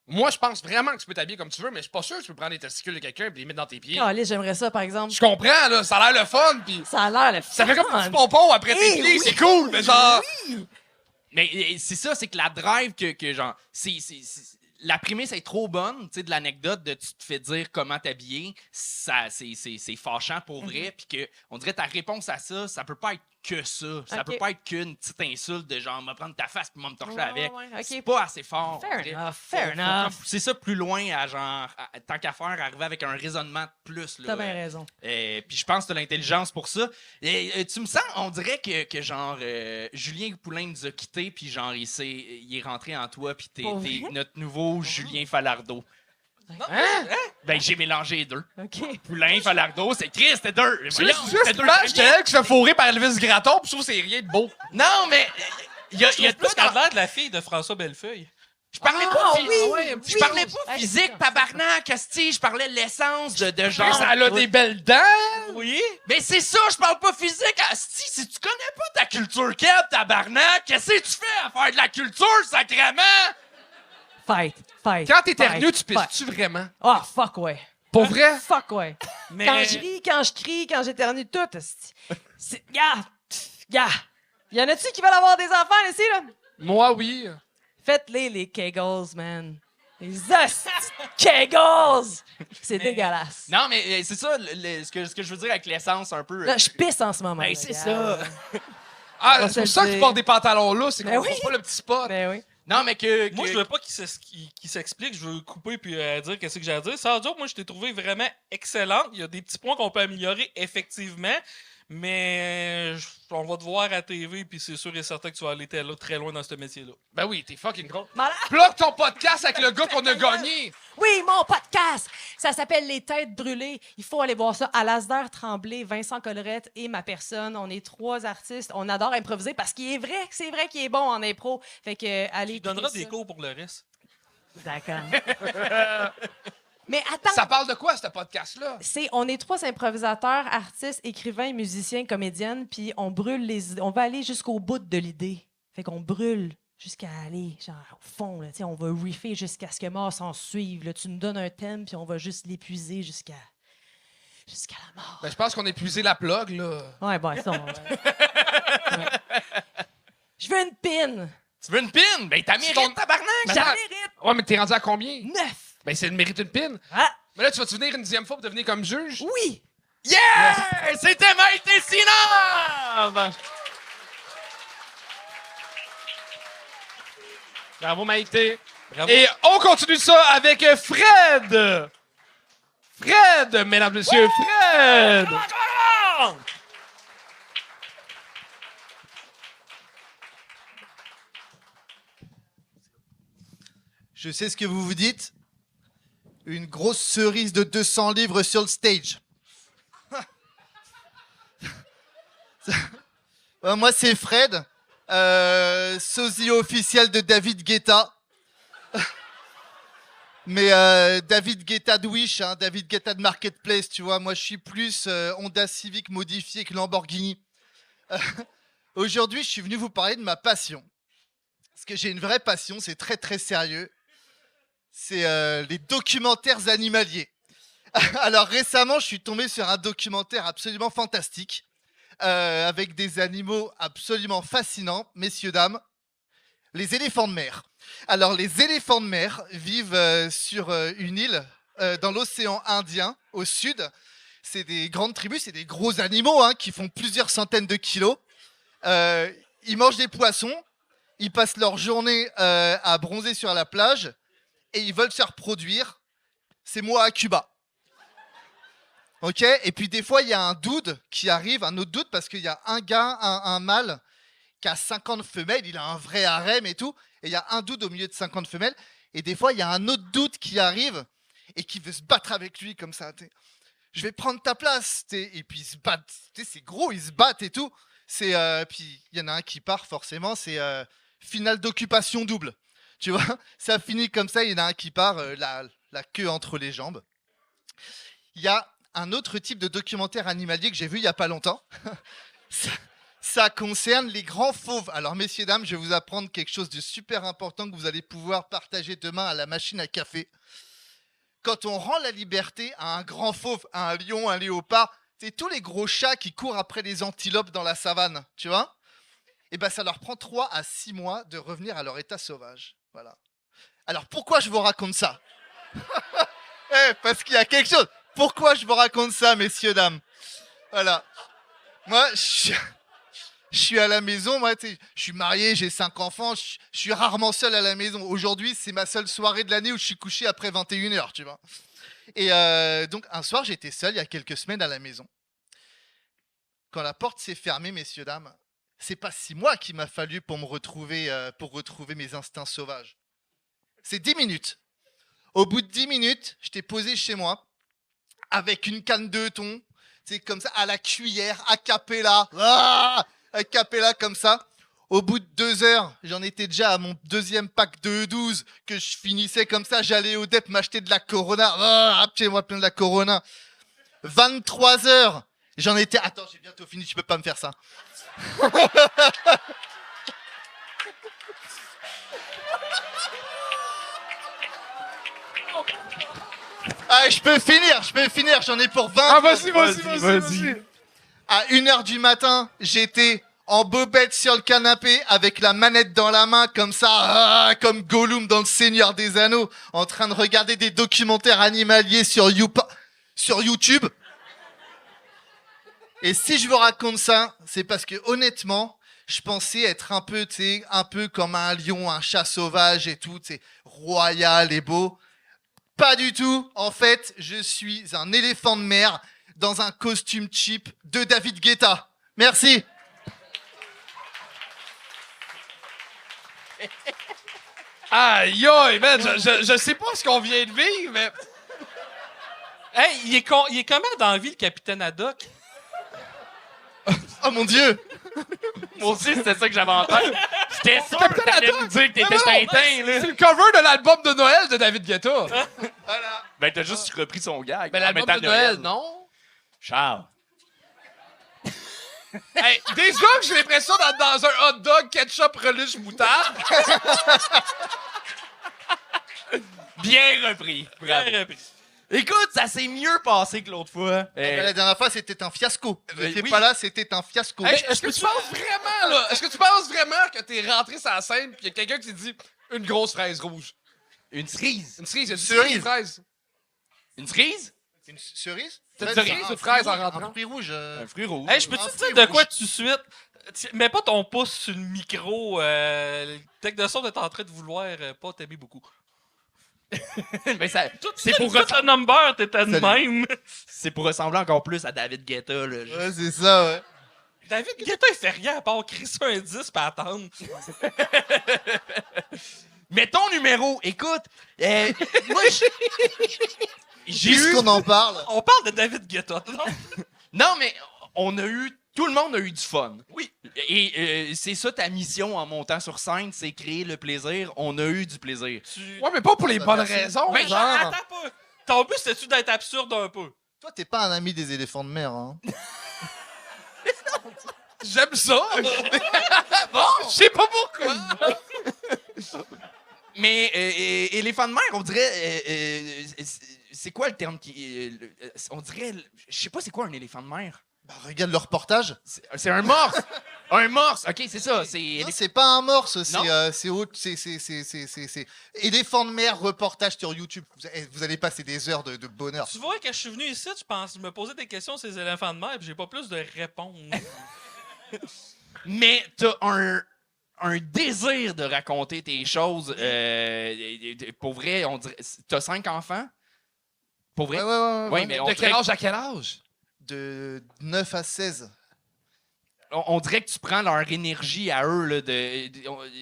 moi, je pense vraiment que tu peux t'habiller comme tu veux, mais je suis pas sûr que tu peux prendre les testicules de quelqu'un et les mettre dans tes pieds. Allez, j'aimerais ça, par exemple. Je comprends, là, ça a l'air le fun, puis Ça a l'air le ça fait comme un fun. petit pompon après tes Eh pieds, oui, c'est cool, mais genre... Mais c'est ça, c'est que la drive que genre. La prémisse est trop bonne, tu sais, de l'anecdote de tu te fais dire comment t'habiller, ça, c'est fâchant pour vrai, puis que on dirait ta réponse à ça, ça peut pas être que ça. Ça Ok. peut pas être qu'une petite insulte de genre, me prendre ta face puis me torcher Ouais, avec. ouais, ok. C'est pas assez fort. Fair on dirait. enough, Faut- fair faut enough. comme pousser ça plus loin à genre, tant qu'à faire, arriver avec un raisonnement de plus. Là, T'as bien raison. puis je pense que t'as l'intelligence pour ça. Tu me sens, on dirait que genre, Julien Poulain nous a quittés, puis genre, il est rentré en toi, puis t'es Pour vrai? notre nouveau Julien Falardeau. Hein? Ben, j'ai mélangé les deux. OK. Poulain, Falardeau, c'est Christ, c'était deux. C'est Voyons, juste c'était deux l'image premiers. d'elle qui se fait fourrer par Elvis Gratton, puis je trouve que c'est rien de beau. Non, mais il y a Plus tout qu'elle a dans- l'air de la fille de François Bellefeuille. Je parlais Ah, pas, oui, je parlais pas oui. physique, tabarnak, asti, je parlais de l'essence de genre. Chris, elle a des belles dents. Oui. Mais c'est ça, je parle pas physique, asti. Si tu connais pas ta culture keb, tabarnak, qu'est-ce que tu fais à faire de la culture, sacrément? Fight. Quand t'éternues, tu fight. pisses-tu vraiment? Ah, fuck ouais. Pour vrai? Fuck ouais. Mais... Quand je ris, quand je crie, quand j'éternue, tout. Gars. Y en a-tu qui veulent avoir des enfants ici, là? Moi, oui. Faites-les, les kegels, man. Les hosties de Kegels! C'est dégueulasse. Non, mais c'est ça, ce que je veux dire avec l'essence, un peu. Là, je pisse en ce moment. Ben, là, c'est regarde. ça. Ah, On va c'est se pour ça le que tu dire. portes des pantalons là, c'est qu'on Ben trouve oui. pas le petit spot. Ben oui. Non, mais que. Moi, je veux pas qu'il s'explique, je veux couper puis dire qu'est-ce que j'ai à dire. Ça dure, moi, je t'ai trouvé vraiment excellente. Il y a des petits points qu'on peut améliorer, effectivement, mais on va te voir à TV, puis c'est sûr et certain que tu vas aller très loin dans ce métier-là. Ben oui, t'es fucking gros. Malade. Plug ton podcast avec le gars qu'on a gagné. Oui, mon podcast! Ça s'appelle Les Têtes Brûlées. Il faut aller voir ça. Alasdair Tremblay, Vincent Collerette et ma personne. On est 3 artistes. On adore improviser parce qu'il est vrai, c'est vrai qu'il est bon en impro. Fait que, allez. Tu donneras écoutez des ça. cours pour le reste. D'accord. Mais attends. Ça parle de quoi, ce podcast-là? On est 3 improvisateurs, artistes, écrivains, musiciens, comédiennes, puis on on va aller jusqu'au bout de l'idée. Fait qu'on brûle jusqu'à aller, genre, au fond, là, on va riffer jusqu'à ce que mort s'en suive. Là. Tu nous donnes un thème, puis on va juste l'épuiser jusqu'à la mort. Ben, je pense qu'on a épuisé la plug, là. Ouais, bon, ça, ouais. Je veux une pin! Tu veux une pin? Ben, t'as C'est ton- mérite, tabarnak! Je la mérite! Ouais, mais t'es rendu à combien? 9! Ben, c'est de mérite une pin. Ah! Mais là, tu vas-tu venir une deuxième fois pour devenir comme juge? Oui! Yeah! C'était Maïté Sinard! Bravo, Maïté. Bravo. Et on continue ça avec Fred. Fred, mesdames et messieurs, Fred. Je sais ce que vous vous dites. Une grosse cerise de 200 livres sur le stage. Moi, c'est Fred, sosie officiel de David Guetta. Mais David Guetta de Wish, hein, David Guetta de Marketplace, tu vois. Moi, je suis plus Honda Civic modifié que Lamborghini. Aujourd'hui, je suis venu vous parler de ma passion. Parce que j'ai une vraie passion, c'est très très sérieux. C'est les documentaires animaliers. Alors récemment, je suis tombé sur un documentaire absolument fantastique avec des animaux absolument fascinants, messieurs, dames, les éléphants de mer. Alors les éléphants de mer vivent sur une île dans l'océan Indien, au sud. C'est des grandes tribus, c'est des gros animaux hein, qui font plusieurs centaines de kilos. Ils mangent des poissons, ils passent leur journée à bronzer sur la plage et ils veulent se reproduire. C'est moi à Cuba. Ok. Et puis des fois, il y a un dude qui arrive, un autre dude, parce qu'il y a un gars, un mâle, qui a 50 femelles, il a un vrai harem et tout, et il y a un dude au milieu de 50 femelles, et des fois, il y a un autre dude qui arrive et qui veut se battre avec lui comme ça. T'sais. Je vais prendre ta place. T'sais. Et puis ils se battent. T'sais, c'est gros, ils se battent et tout. Puis il y en a un qui part forcément, c'est finale d'occupation double. Tu vois, ça finit comme ça, il y en a un qui part, la queue entre les jambes. Il y a un autre type de documentaire animalier que j'ai vu il n'y a pas longtemps. Ça concerne les grands fauves. Alors, messieurs, dames, je vais vous apprendre quelque chose de super important que vous allez pouvoir partager demain à la machine à café. Quand on rend la liberté à un grand fauve, à un lion, un léopard, c'est tous les gros chats qui courent après les antilopes dans la savane, tu vois ? Et ben, ça leur prend 3 à 6 mois de revenir à leur état sauvage. Voilà. Alors, pourquoi je vous raconte ça ? Parce qu'il y a quelque chose. Pourquoi je vous raconte ça, messieurs, dames ? Voilà. Moi, je suis à la maison, moi, je suis marié, j'ai 5 enfants, je suis rarement seul à la maison. Aujourd'hui, c'est ma seule soirée de l'année où je suis couché après 21h, tu vois. Et donc, un soir, j'étais seul, il y a quelques semaines, à la maison. Quand la porte s'est fermée, messieurs, dames, c'est pas 6 mois qu'il m'a fallu pour retrouver mes instincts sauvages. C'est 10 minutes. Au bout de 10 minutes, j'étais posé chez moi, avec une canne de thon, comme ça, à la cuillère, a cappella, comme ça. Au bout de 2 heures, j'en étais déjà à mon 2e pack de 12 que je finissais comme ça. J'allais au DEP m'acheter de la Corona. Appelez-moi plein de la Corona. 23 heures, j'en étais... Attends, j'ai bientôt fini, tu peux pas me faire ça. Ah, je peux finir, j'en ai pour 20. Ah, vas-y. À 1h du matin, j'étais en bobette sur le canapé, avec la manette dans la main, comme ça, comme Gollum dans Le Seigneur des Anneaux, en train de regarder des documentaires animaliers sur YouTube. Et si je vous raconte ça, c'est parce que honnêtement, je pensais être un peu, tu sais, un peu comme un lion, un chat sauvage et tout, tu sais, royal et beau. Pas du tout. En fait, je suis un éléphant de mer dans un costume cheap de David Guetta. Merci. Aïe, aïe, man, je sais pas ce qu'on vient de vivre, mais... Hey, il est comment dans la vie, le capitaine Haddock? Oh mon Dieu! Moi aussi, c'était ça que j'avais en tête. J'étais sûr que t'allais nous dire que t'étais Tintin, là. C'est le cover de l'album de Noël de David Guetta. Voilà. Ben, t'as juste repris son gag. Ben, en l'album mettant de Noël, non? Charles. Hey, déjà que j'ai l'impression d'être dans un hot dog ketchup relish moutarde. Bien repris. Bravo. Bien repris. Écoute, ça s'est mieux passé que l'autre fois. La dernière fois, c'était un fiasco. J'étais oui. pas là, c'était un fiasco. Hey, est-ce que tu penses vraiment, là? Est-ce que tu penses vraiment que t'es rentré sur la scène pis y a quelqu'un qui dit une grosse fraise rouge? Une cerise. Une cerise, il y a une Cerise. fraise. Une cerise? Une cerise? Une cerise ou fraise en rentrant? Un fruit rouge. Un fruit rouge. Hey, je peux-tu Un te fruit dire de quoi rouge. tout de suite? Mets pas ton pouce sur le micro. Le tech de son est en train de vouloir pas t'aimer beaucoup. Mais ça, C'est pour le number, t'étais de même. c'est pour ressembler encore plus à David Guetta. Là. Ouais, c'est ça, ouais. David Guetta, il fait rien à part crisser un 10 pis attendre. Mais ton numéro, écoute, moi, j'ai eu... Puisqu'on en parle. On parle de David Guetta, non? Non, mais tout le monde a eu du fun. Oui. Et c'est ça ta mission en montant sur scène, c'est créer le plaisir. On a eu du plaisir. Ouais, mais pas pour les bonnes merci. raisons, Mais genre. attends pas. Ton but, c'était-tu d'être absurde un peu? Toi, t'es pas un ami des éléphants de mer, hein. J'aime ça. Bon, je sais pas pourquoi. Mais éléphant de mer, on dirait... c'est quoi le terme qui... on dirait... Je sais pas c'est quoi un éléphant de mer. Bah, regarde le reportage. C'est un morse. Un morse. OK, c'est ça. Non, c'est pas un morse, Non? c'est autre, c'est éléphant de mer reportage sur YouTube. Vous allez passer des heures de bonheur. Tu vois, quand je suis venu ici, je me posais des questions sur ces éléphants de mer et j'ai pas plus de réponses. Mais t'as un désir de raconter tes choses. Pour vrai, on dirait... T'as 5 enfants? Pour vrai? Ouais, mais De on quel dirait, âge à quel âge? De 9 à 16. on dirait que tu prends leur énergie à eux. Là,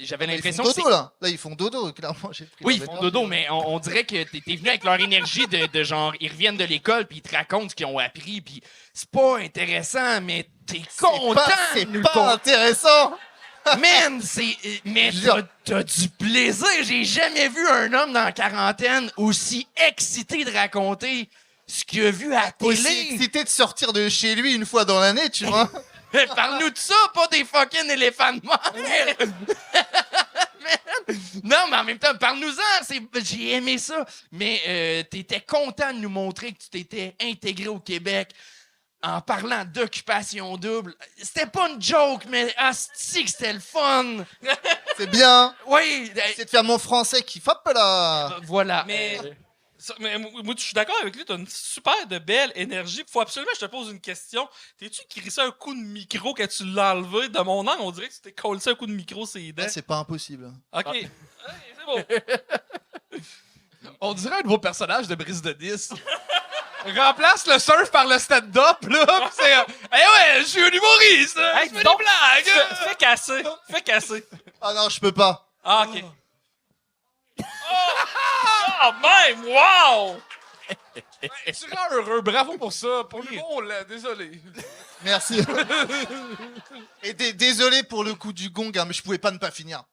j'avais Ils l'impression font que dodo, là. Là, ils font dodo, clairement. J'ai pris oui, la ils font méthode. dodo, mais on dirait que t'es venu avec leur énergie de genre, ils reviennent de l'école puis ils te racontent ce qu'ils ont appris puis c'est pas intéressant, mais t'es content. C'est de nous le pas conter. intéressant. Man, mais t'as du plaisir. J'ai jamais vu un homme dans la quarantaine aussi excité de raconter ce qu'il a vu à la Aussi télé. excité de sortir de chez lui une fois dans l'année, tu vois. Parle-nous de ça, pas des fucking éléphants de mer. Man. Non, mais en même temps, parle-nous-en. J'ai aimé ça. Mais t'étais content de nous montrer que tu t'étais intégré au Québec en parlant d'occupation double. C'était pas une joke, mais asti que c'était le fun. C'est bien. Oui. C'est de faire mon français qui frappe là. Voilà. Mais moi, je suis d'accord avec lui, t'as une super de belle énergie. Faut absolument que je te pose une question. T'es-tu crissé un coup de micro quand tu l'as enlevé? De mon angle, on dirait que tu t'es collé un coup de micro sur les dents. C'est pas impossible. OK. Hey, c'est bon. On dirait un de vos personnages de Brise de 10. Remplace le surf par le stand-up, là. Pis c'est. Ouais, je suis un humoriste. Hey, je fais dis donc, des blagues. Fais casser. Fais casser. Ah non, je peux pas. Ah, OK. Oh, même! Wow! Tu rends heureux, bravo pour ça. Pour le mot, là, désolé. Merci. Et désolé pour le coup du gong, hein, mais je pouvais pas ne pas finir.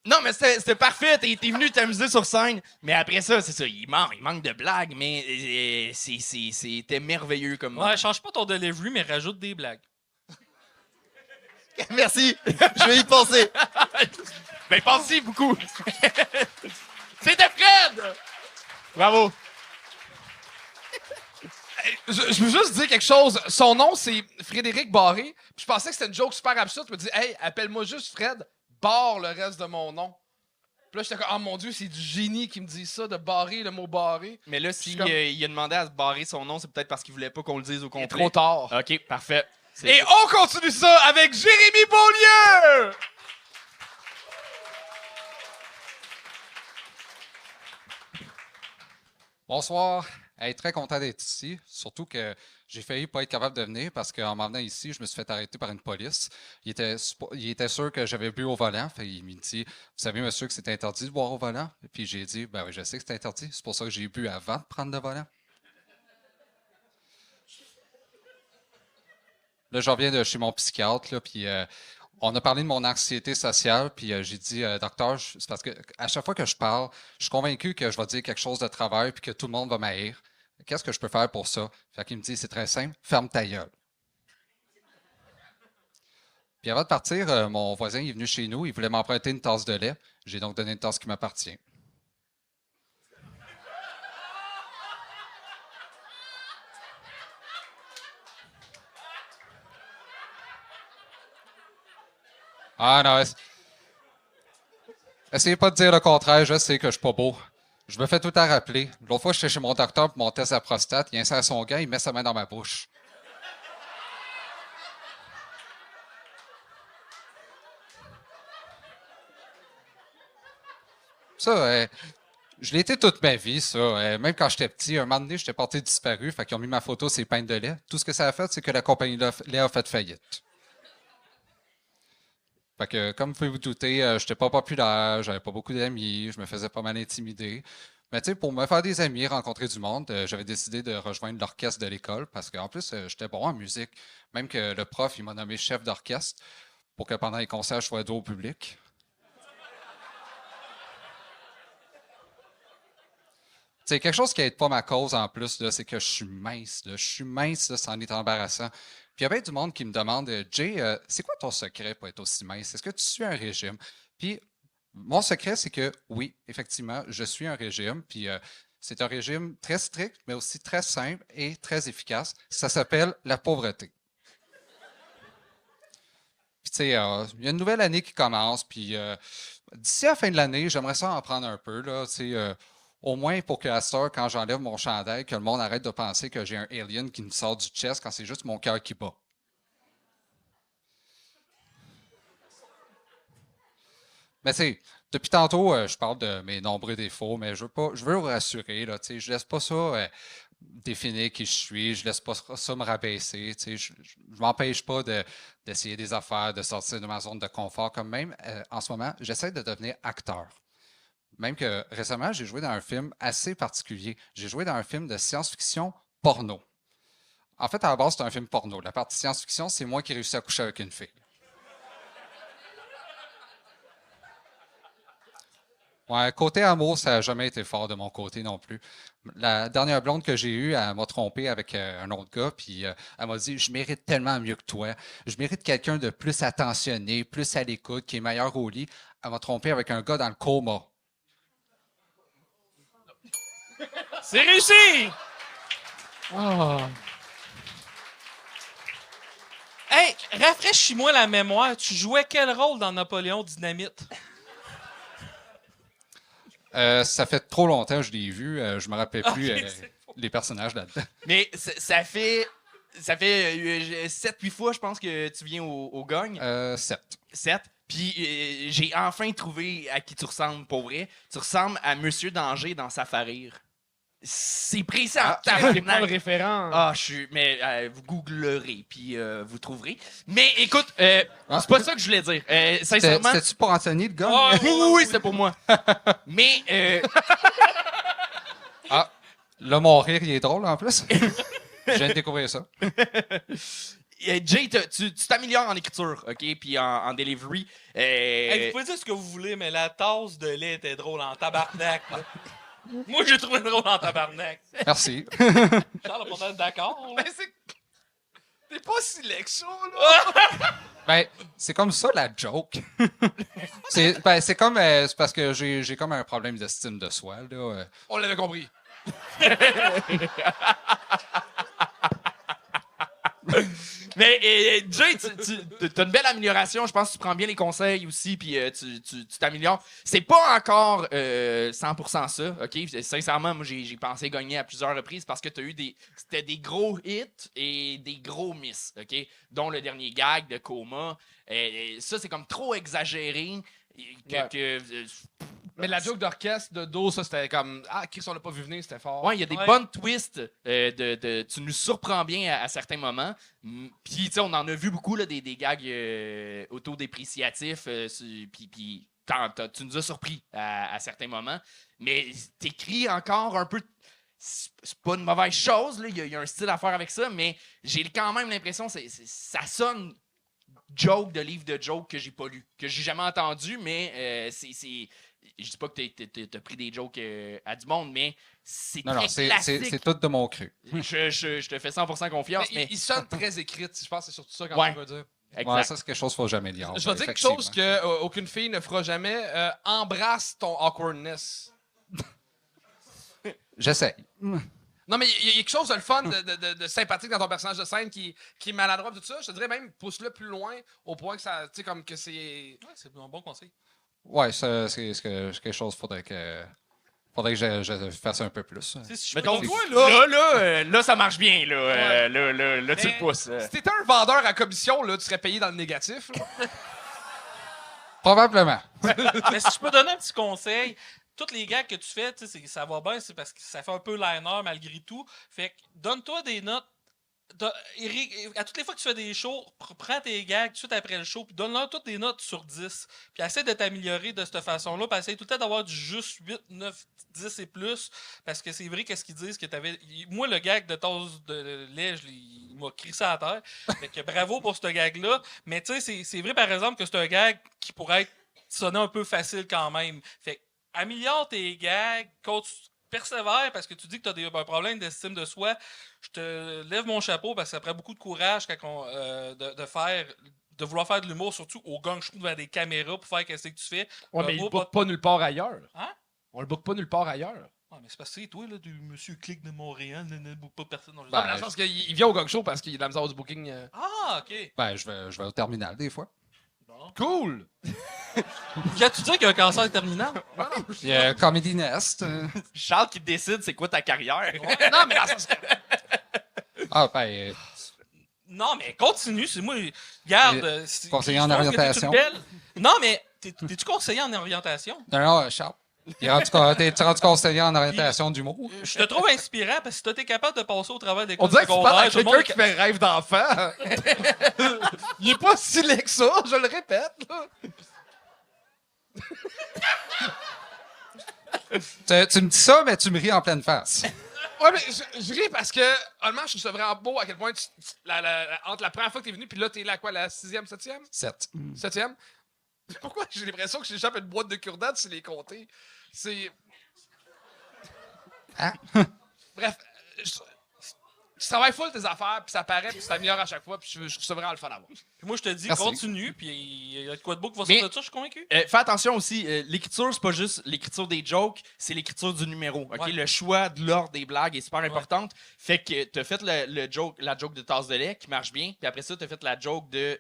Non, mais c'était parfait. T'es venu t'amuser sur scène. Mais après ça, c'est ça. Il manque de blagues, mais c'était merveilleux comme Ouais, change pas ton delivery, mais rajoute des blagues. Merci. Je vais y penser. Ben, pensez beaucoup. C'était Fred! Bravo. Je veux juste dire quelque chose. Son nom, c'est Frédéric Barré. Puis Je pensais que c'était une joke super absurde. Je me dis, hey, appelle-moi juste Fred, barre le reste de mon nom. Puis là, j'étais comme, oh mon Dieu, c'est du génie qui me dit ça, de barrer le mot barrer. Mais là, si il a demandé à se barrer son nom, c'est peut-être parce qu'il voulait pas qu'on le dise au complet. Trop tard. OK, parfait. Et on continue ça avec Jérémy Beaulieu! Bonsoir. Hey, très content d'être ici. Surtout que j'ai failli pas être capable de venir parce qu'en m'en venant ici, je me suis fait arrêter par une police. Il était sûr que j'avais bu au volant. Il me dit, vous savez, monsieur, que c'est interdit de boire au volant? Et puis j'ai dit, ben oui, je sais que c'est interdit. C'est pour ça que j'ai bu avant de prendre le volant. Là, je reviens de chez mon psychiatre, là, puis on a parlé de mon anxiété sociale, puis j'ai dit, docteur, c'est parce que à chaque fois que je parle, je suis convaincu que je vais dire quelque chose de travers puis que tout le monde va m'haïr. Qu'est-ce que je peux faire pour ça? Fait qu'il me dit, c'est très simple, ferme ta gueule. Puis avant de partir, mon voisin est venu chez nous, il voulait m'emprunter une tasse de lait. J'ai donc donné une tasse qui m'appartient. Ah non, essayez pas de dire le contraire, je sais que je suis pas beau. Je me fais tout le temps rappeler. L'autre fois, j'étais chez mon docteur pour mon test à la prostate, il insère son gars, il met sa main dans ma bouche. Ça, je l'ai été toute ma vie, ça. Même quand j'étais petit, un moment donné, j'étais porté disparu, fait qu'ils ont mis ma photo sur les peintes de lait. Tout ce que ça a fait, c'est que la compagnie de lait a fait faillite. Fait que, comme vous pouvez vous douter, j'étais pas populaire, j'avais pas beaucoup d'amis, je me faisais pas mal intimider. Mais tu sais, pour me faire des amis, rencontrer du monde, j'avais décidé de rejoindre l'orchestre de l'école parce qu'en plus, j'étais bon en musique. Même que le prof, il m'a nommé chef d'orchestre pour que pendant les concerts, je sois dos au public. C'est quelque chose qui n'aide pas ma cause en plus, c'est que je suis mince. Je suis mince, ça en est embarrassant. Puis il y a bien du monde qui me demande, Jay, c'est quoi ton secret pour être aussi mince? Est-ce que tu suis un régime? Puis mon secret, c'est que oui, effectivement, je suis un régime. Puis c'est un régime très strict, mais aussi très simple et très efficace. Ça s'appelle la pauvreté. Puis tu sais, il y a une nouvelle année qui commence. Puis d'ici à la fin de l'année, j'aimerais ça en prendre un peu, là, tu sais. Au moins pour qu'à cette heure, quand j'enlève mon chandail, que le monde arrête de penser que j'ai un alien qui me sort du chest quand c'est juste mon cœur qui bat. Mais tu sais, depuis tantôt, je parle de mes nombreux défauts, mais je veux vous rassurer, là, tu sais, je laisse pas ça définir qui je suis, je laisse pas ça me rabaisser, tu sais, je m'empêche pas d'essayer des affaires, de sortir de ma zone de confort, comme même en ce moment, j'essaie de devenir acteur. Même que récemment, j'ai joué dans un film assez particulier. J'ai joué dans un film de science-fiction porno. En fait, à la base, c'est un film porno. La partie science-fiction, c'est moi qui ai réussi à coucher avec une fille. Ouais, côté amour, ça n'a jamais été fort de mon côté non plus. La dernière blonde que j'ai eue, elle m'a trompé avec un autre gars, puis elle m'a dit « Je mérite tellement mieux que toi. Je mérite quelqu'un de plus attentionné, plus à l'écoute, qui est meilleur au lit. » Elle m'a trompé avec un gars dans le coma. C'est réussi! Oh. Hey, rafraîchis-moi la mémoire. Tu jouais quel rôle dans Napoléon Dynamite? Ça fait trop longtemps que je l'ai vu. Je me rappelle plus les personnages là-dedans. Mais ça fait 7-8 fois, je pense, que tu viens au Gagne. 7. 7. Puis j'ai enfin trouvé à qui tu ressembles, pour vrai. Tu ressembles à Monsieur Danger dans Safarir. C'est précis en C'est pas le référent. Ah, mais vous googlerez, puis vous trouverez. Mais écoute, c'est pas ça que je voulais dire. Sincèrement. C'était-tu pour Anthony, le gars? Oh, oui, c'était pour moi. Mais. Ah, là, mon rire, il est drôle en plus. Je viens de découvrir ça. Jay, tu t'améliores en écriture, OK? Puis en delivery. Hey, vous pouvez dire ce que vous voulez, mais la tasse de lait était drôle en tabarnak. Là. Moi, j'ai trouvé drôle en tabarnak. Merci. Charles, on est d'accord. Mais t'es pas si lexo, là! Ben, c'est comme ça la joke. c'est comme. C'est parce que j'ai comme un problème d'estime de soi, là. On l'avait compris. Mais Jay, tu as une belle amélioration. Je pense que tu prends bien les conseils aussi, puis tu t'améliores. C'est pas encore 100% ça, OK? Sincèrement, moi, j'ai pensé gagner à plusieurs reprises parce que c'était des gros hits et des gros misses, OK? Dont le dernier gag de Coma. Ça, c'est comme trop exagéré. Mais la joke d'orchestre de dos, ça, c'était comme... Ah, Chris, on l'a pas vu venir, c'était fort. Ouais, il y a des bonnes twists. Tu nous surprends bien à certains moments. Puis, tu sais, on en a vu beaucoup, là, des gags autodépréciatifs. Puis, tu nous as surpris à certains moments. Mais t'écris encore un peu... C'est pas une mauvaise chose, là. Il y a un style à faire avec ça, mais j'ai quand même l'impression que ça sonne joke de livre de joke que j'ai pas lu, que j'ai jamais entendu, mais je dis pas que t'as pris des jokes à du monde, mais c'est très classique. C'est tout de mon cru. Je te fais 100% confiance, mais... Il sonne très écrit. Je pense que c'est surtout ça qu'on veut dire. Ouais, ça, c'est quelque chose qu'il faut jamais dire. Je vais dire quelque chose qu'aucune fille ne fera jamais. Embrasse ton awkwardness. J'essaie. Non, mais il y a quelque chose de le fun, de sympathique dans ton personnage de scène qui est maladroit, tout ça. Je te dirais même, pousse-le plus loin au point que ça. Tu sais, comme que c'est. Ouais, c'est un bon conseil. Ouais, c'est quelque chose faudrait que je fasse un peu plus. Mais donc, toi, là, ça marche bien. Là, là tu le pousses. Si t'étais un vendeur à commission, là, tu serais payé dans le négatif. Probablement. Mais si je peux donner un petit conseil, tous les gags que tu fais, ça va bien, c'est parce que ça fait un peu liner malgré tout. Fait que donne-toi des notes. À toutes les fois que tu fais des shows, prends tes gags tout de suite après le show, puis donne-leur toutes des notes sur 10. Puis essaie de t'améliorer de cette façon-là, puis essaie tout le temps d'avoir du juste 8, 9, 10 et plus. Parce que c'est vrai qu'est-ce qu'ils disent que t'avais. Moi, le gag de tasse de lait, il m'a crissé à terre. Fait que bravo pour ce gag-là. Mais tu sais, c'est vrai par exemple que c'est un gag qui pourrait sonner un peu facile quand même. Fait que améliore tes gags, persévère parce que tu dis que tu as un problème d'estime de soi. Je te lève mon chapeau parce que ça prend beaucoup de courage quand de vouloir faire de l'humour, surtout au gang show devant des caméras pour faire qu'est-ce que tu fais. Ouais, mais il ne book pas nulle part ailleurs. Hein? On le book pas nulle part ailleurs. Ouais, mais c'est parce que c'est toi, là, du monsieur Click de Montréal, ne book pas personne dans le dans le sens qu'il vient au gang show parce qu'il a de la misère du booking. Ah, ok. Ben, je vais au terminal des fois. Cool! Viens-tu dire qu'il y a un cancer terminal? Il y a Comedy Nest. Charles qui décide c'est quoi ta carrière. Non, mais dans le sens que... Ah, ben... Non, mais continue. C'est moi. Regarde. Conseiller en orientation. Non, mais t'es-tu conseiller en orientation? Non, Charles. T'es rendu conseiller en orientation d'humour? Je te trouve inspirant parce que si t'es capable de passer au travers des On dirait que tu parles à quelqu'un qui fait... fait rêve d'enfant. Il est pas si laid que ça, je le répète. Tu me dis ça, mais tu me ris en pleine face. Ouais, mais je ris parce que, honnêtement, je trouve ça vraiment beau à quel point entre la première fois que t'es venu, puis là, t'es là, quoi, la 6e, 7e? 7e? Pourquoi j'ai l'impression que j'échappe une boîte de cure-dents si les compter? C'est... Hein? Bref, tu travailles full tes affaires, puis ça paraît, puis tu t'améliores à chaque fois, puis je trouve ça vraiment le fun à voir. Puis moi, je te dis, Merci. continue, puis il y a de quoi de beau qui va Mais- sortir de ça, je suis convaincu. Fais attention aussi, l'écriture, c'est pas juste l'écriture des jokes, c'est l'écriture du numéro. OK? Ouais. Le choix de l'ordre des blagues est super importante. Fait que t'as fait la joke de tasse de lait qui marche bien, puis après ça, t'as fait la joke de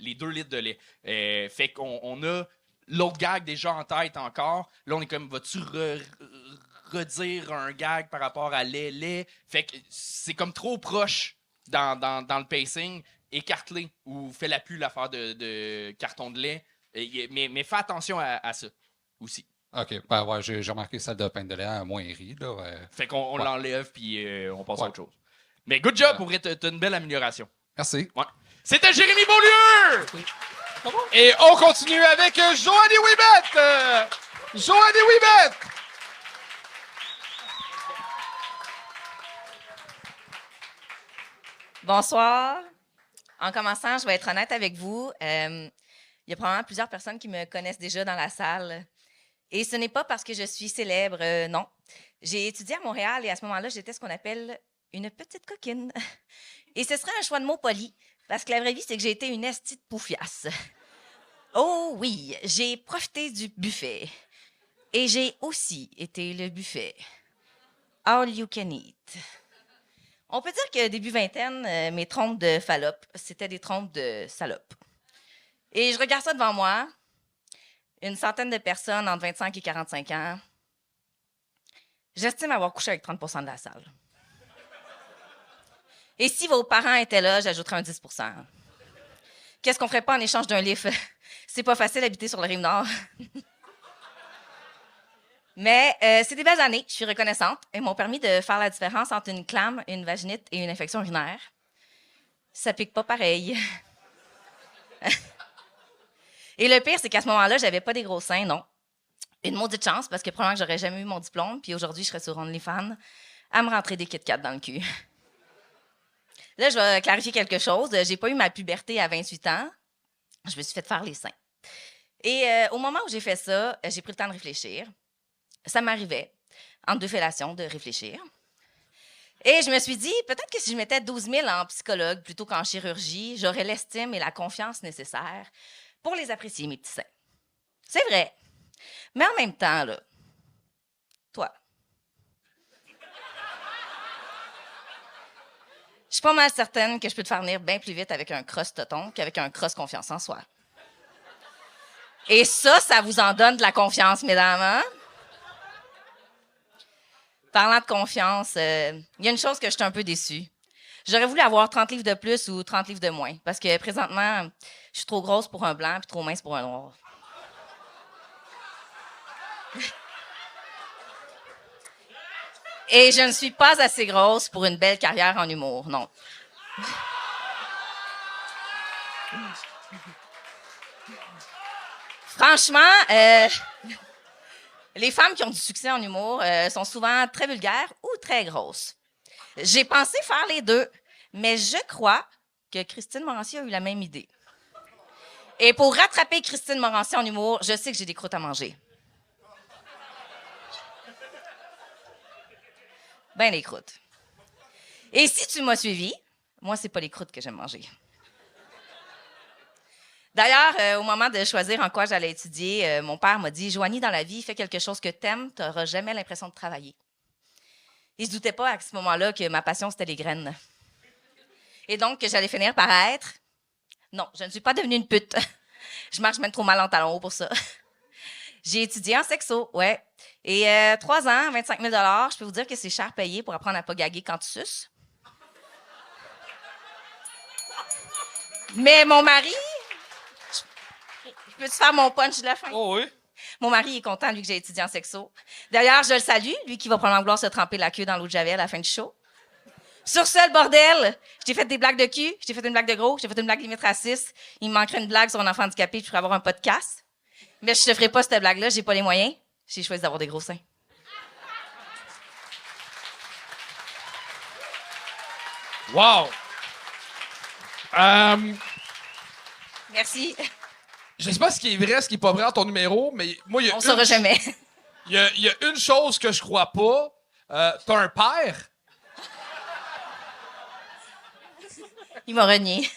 les 2 litres de lait. Fait qu'on a l'autre gag déjà en tête encore. Là, on est comme, vas-tu redire un gag par rapport à lait? Fait que c'est comme trop proche dans le pacing. Écarte-les ou fais la pub l'affaire de carton de lait. Mais fais attention à ça aussi. OK, ben ouais, j'ai remarqué celle de pain de lait à moindrie, là. Fait qu'on Ouais. l'enlève puis on passe à Ouais. autre chose. Mais good job, pour vrai, t'as une belle amélioration. Merci. Ouais. C'était Jérémy Beaulieu! Et on continue avec Joanie Ouimet! Joanie Ouimet! Bonsoir. En commençant, je vais être honnête avec vous. Il y a probablement plusieurs personnes qui me connaissent déjà dans la salle. Et ce n'est pas parce que je suis célèbre, non. J'ai étudié à Montréal et à ce moment-là, j'étais ce qu'on appelle une petite coquine. Et ce serait un choix de mots poli, parce que la vraie vie, c'est que j'ai été une estie de poufiasse. Oh oui, j'ai profité du buffet. Et j'ai aussi été le buffet. All you can eat. On peut dire que début vingtaine, mes trompes de Fallope, c'était des trompes de salope. Et je regarde ça devant moi, une centaine de personnes entre 25 et 45 ans. J'estime avoir couché avec 30 % de la salle. Et si vos parents étaient là, j'ajouterais un 10 %. Qu'est-ce qu'on ferait pas en échange d'un livre? C'est pas facile d'habiter sur le Rive-Nord. Mais c'est des belles années, je suis reconnaissante. Elles m'ont permis de faire la différence entre une clame, une vaginite et une infection urinaire. Ça pique pas pareil. Et le pire, c'est qu'à ce moment-là, j'avais pas des gros seins, non. Une maudite chance, parce que probablement que j'aurais jamais eu mon diplôme, puis aujourd'hui, je serais sur OnlyFans à me rentrer des Kit Kat dans le cul. Là, je vais clarifier quelque chose. J'ai pas eu ma puberté à 28 ans. Je me suis fait faire les seins. Et au moment où j'ai fait ça, j'ai pris le temps de réfléchir. Ça m'arrivait, entre deux fellations, de réfléchir. Et je me suis dit, peut-être que si je mettais 12 000 en psychologue plutôt qu'en chirurgie, j'aurais l'estime et la confiance nécessaires pour les apprécier, mes petits seins. C'est vrai. Mais en même temps, là, toi, je suis pas mal certaine que je peux te faire venir bien plus vite avec un cross toton qu'avec un cross confiance en soi. Et ça vous en donne de la confiance, mesdames, hein? Parlant de confiance, il y a une chose que je suis un peu déçue. J'aurais voulu avoir 30 livres de plus ou 30 livres de moins, parce que présentement, je suis trop grosse pour un blanc puis trop mince pour un noir. Et je ne suis pas assez grosse pour une belle carrière en humour, non. Franchement, les femmes qui ont du succès en humour sont souvent très vulgaires ou très grosses. J'ai pensé faire les deux, mais je crois que Christine Morancy a eu la même idée. Et pour rattraper Christine Morancy en humour, je sais que j'ai des croûtes à manger. Ben les croûtes. Et si tu m'as suivi, moi, c'est pas les croûtes que j'aime manger. D'ailleurs, au moment de choisir en quoi j'allais étudier, mon père m'a dit « Joanie, dans la vie, fais quelque chose que t'aimes, t'auras jamais l'impression de travailler. » Il se doutait pas à ce moment-là que ma passion, c'était les graines. Et donc, que j'allais finir par être... Non, je ne suis pas devenue une pute. Je marche même trop mal en talons hauts pour ça. J'ai étudié en sexo, ouais. Et 3 ans, 25 000 $, je peux vous dire que c'est cher payé pour apprendre à pas gaguer quand tu suces. Mais mon mari... Peux-tu faire mon punch de la fin? Oh oui. Mon mari est content, lui, que j'ai étudié en sexo. D'ailleurs, je le salue, lui qui va probablement vouloir se tremper la queue dans l'eau de Javel à la fin du show. Sur ce, le bordel, je t'ai fait des blagues de cul, je t'ai fait une blague de gros, je t'ai fait une blague limite raciste. Il me manquerait une blague sur un enfant handicapé, je pourrais avoir un podcast. Mais je te ferai pas cette blague-là, j'ai pas les moyens. J'ai choisi d'avoir des gros seins. Wow! Merci. Je sais pas ce qui est vrai, ce qui est pas vrai dans ton numéro, mais moi, il y a On saura jamais. Il y a une chose que je crois pas. T'as un père? Il m'a renié.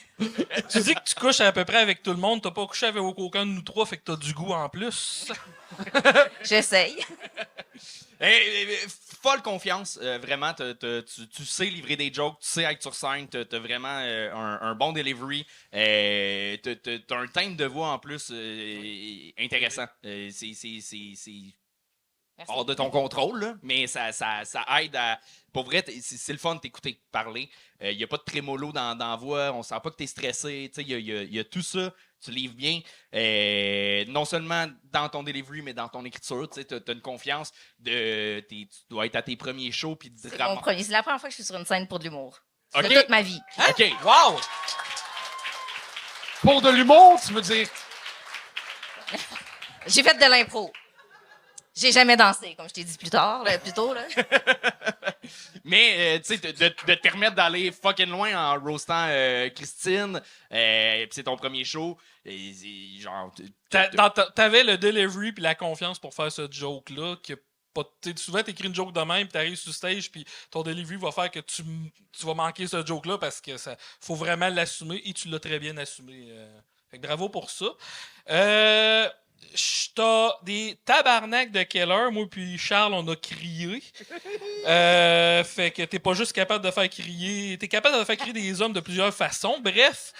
Tu dis que tu couches à peu près avec tout le monde, t'as pas couché avec aucun de nous trois, fait que t'as du goût en plus. J'essaye. Folle confiance, vraiment. Tu sais livrer des jokes, tu sais être sur scène, t'as vraiment un bon delivery. T'as un thème de voix en plus intéressant. C'est hors de ton contrôle, là, mais ça aide à... Pour vrai, c'est le fun de t'écouter parler. Il n'y a pas de trémolo dans la voix, on sent pas que tu es stressé. Il y a tout ça, tu livres bien. Non seulement dans ton delivery, mais dans ton écriture. Tu as une confiance. Tu dois être à tes premiers shows. C'est mon premier. C'est la première fois que je suis sur une scène pour de l'humour. Okay. De toute ma vie. OK, wow! Pour de l'humour, tu veux dire? J'ai fait de l'impro. J'ai jamais dansé, comme je t'ai dit plus tôt. Là. Mais, tu sais, de te permettre d'aller fucking loin en roastant Christine, pis c'est ton premier show, genre... T'avais le delivery puis la confiance pour faire ce joke-là, que souvent t'écris une joke de même, puis t'arrives sur stage, puis ton delivery va faire que tu vas manquer ce joke-là parce que ça faut vraiment l'assumer, et tu l'as très bien assumé. Fait que bravo pour ça. T'as des tabarnaks de Keller. Moi puis Charles, on a crié. Fait que t'es pas juste capable de faire crier. T'es capable de faire crier des hommes de plusieurs façons. Bref,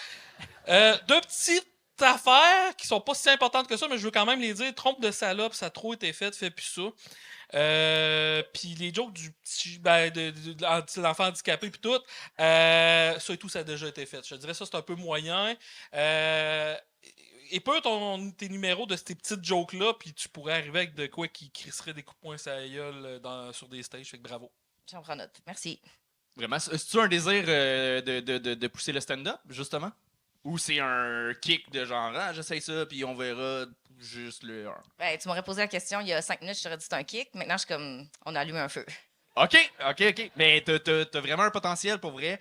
deux petites affaires qui sont pas si importantes que ça, mais je veux quand même les dire. Trompe de salope, ça a trop été fait, fais plus ça. Puis les jokes du petit de l'enfant handicapé puis tout, ça et tout, ça a déjà été fait. Je te dirais ça, c'est un peu moyen. Et peu tes numéros de ces petites jokes-là, puis tu pourrais arriver avec de quoi qui crisserait des coups de poing sur la gueule sur des stages. Fait que bravo. J'en prends note. Merci. Vraiment, est-ce un désir de pousser le stand-up, justement? Ou c'est un kick de genre, ah, j'essaye ça, puis on verra juste le 1? Ben, tu m'aurais posé la question il y a 5 minutes, je t'aurais dit c'est un kick. Maintenant, je suis comme, on a allumé un feu. OK. Mais t'as vraiment un potentiel pour vrai.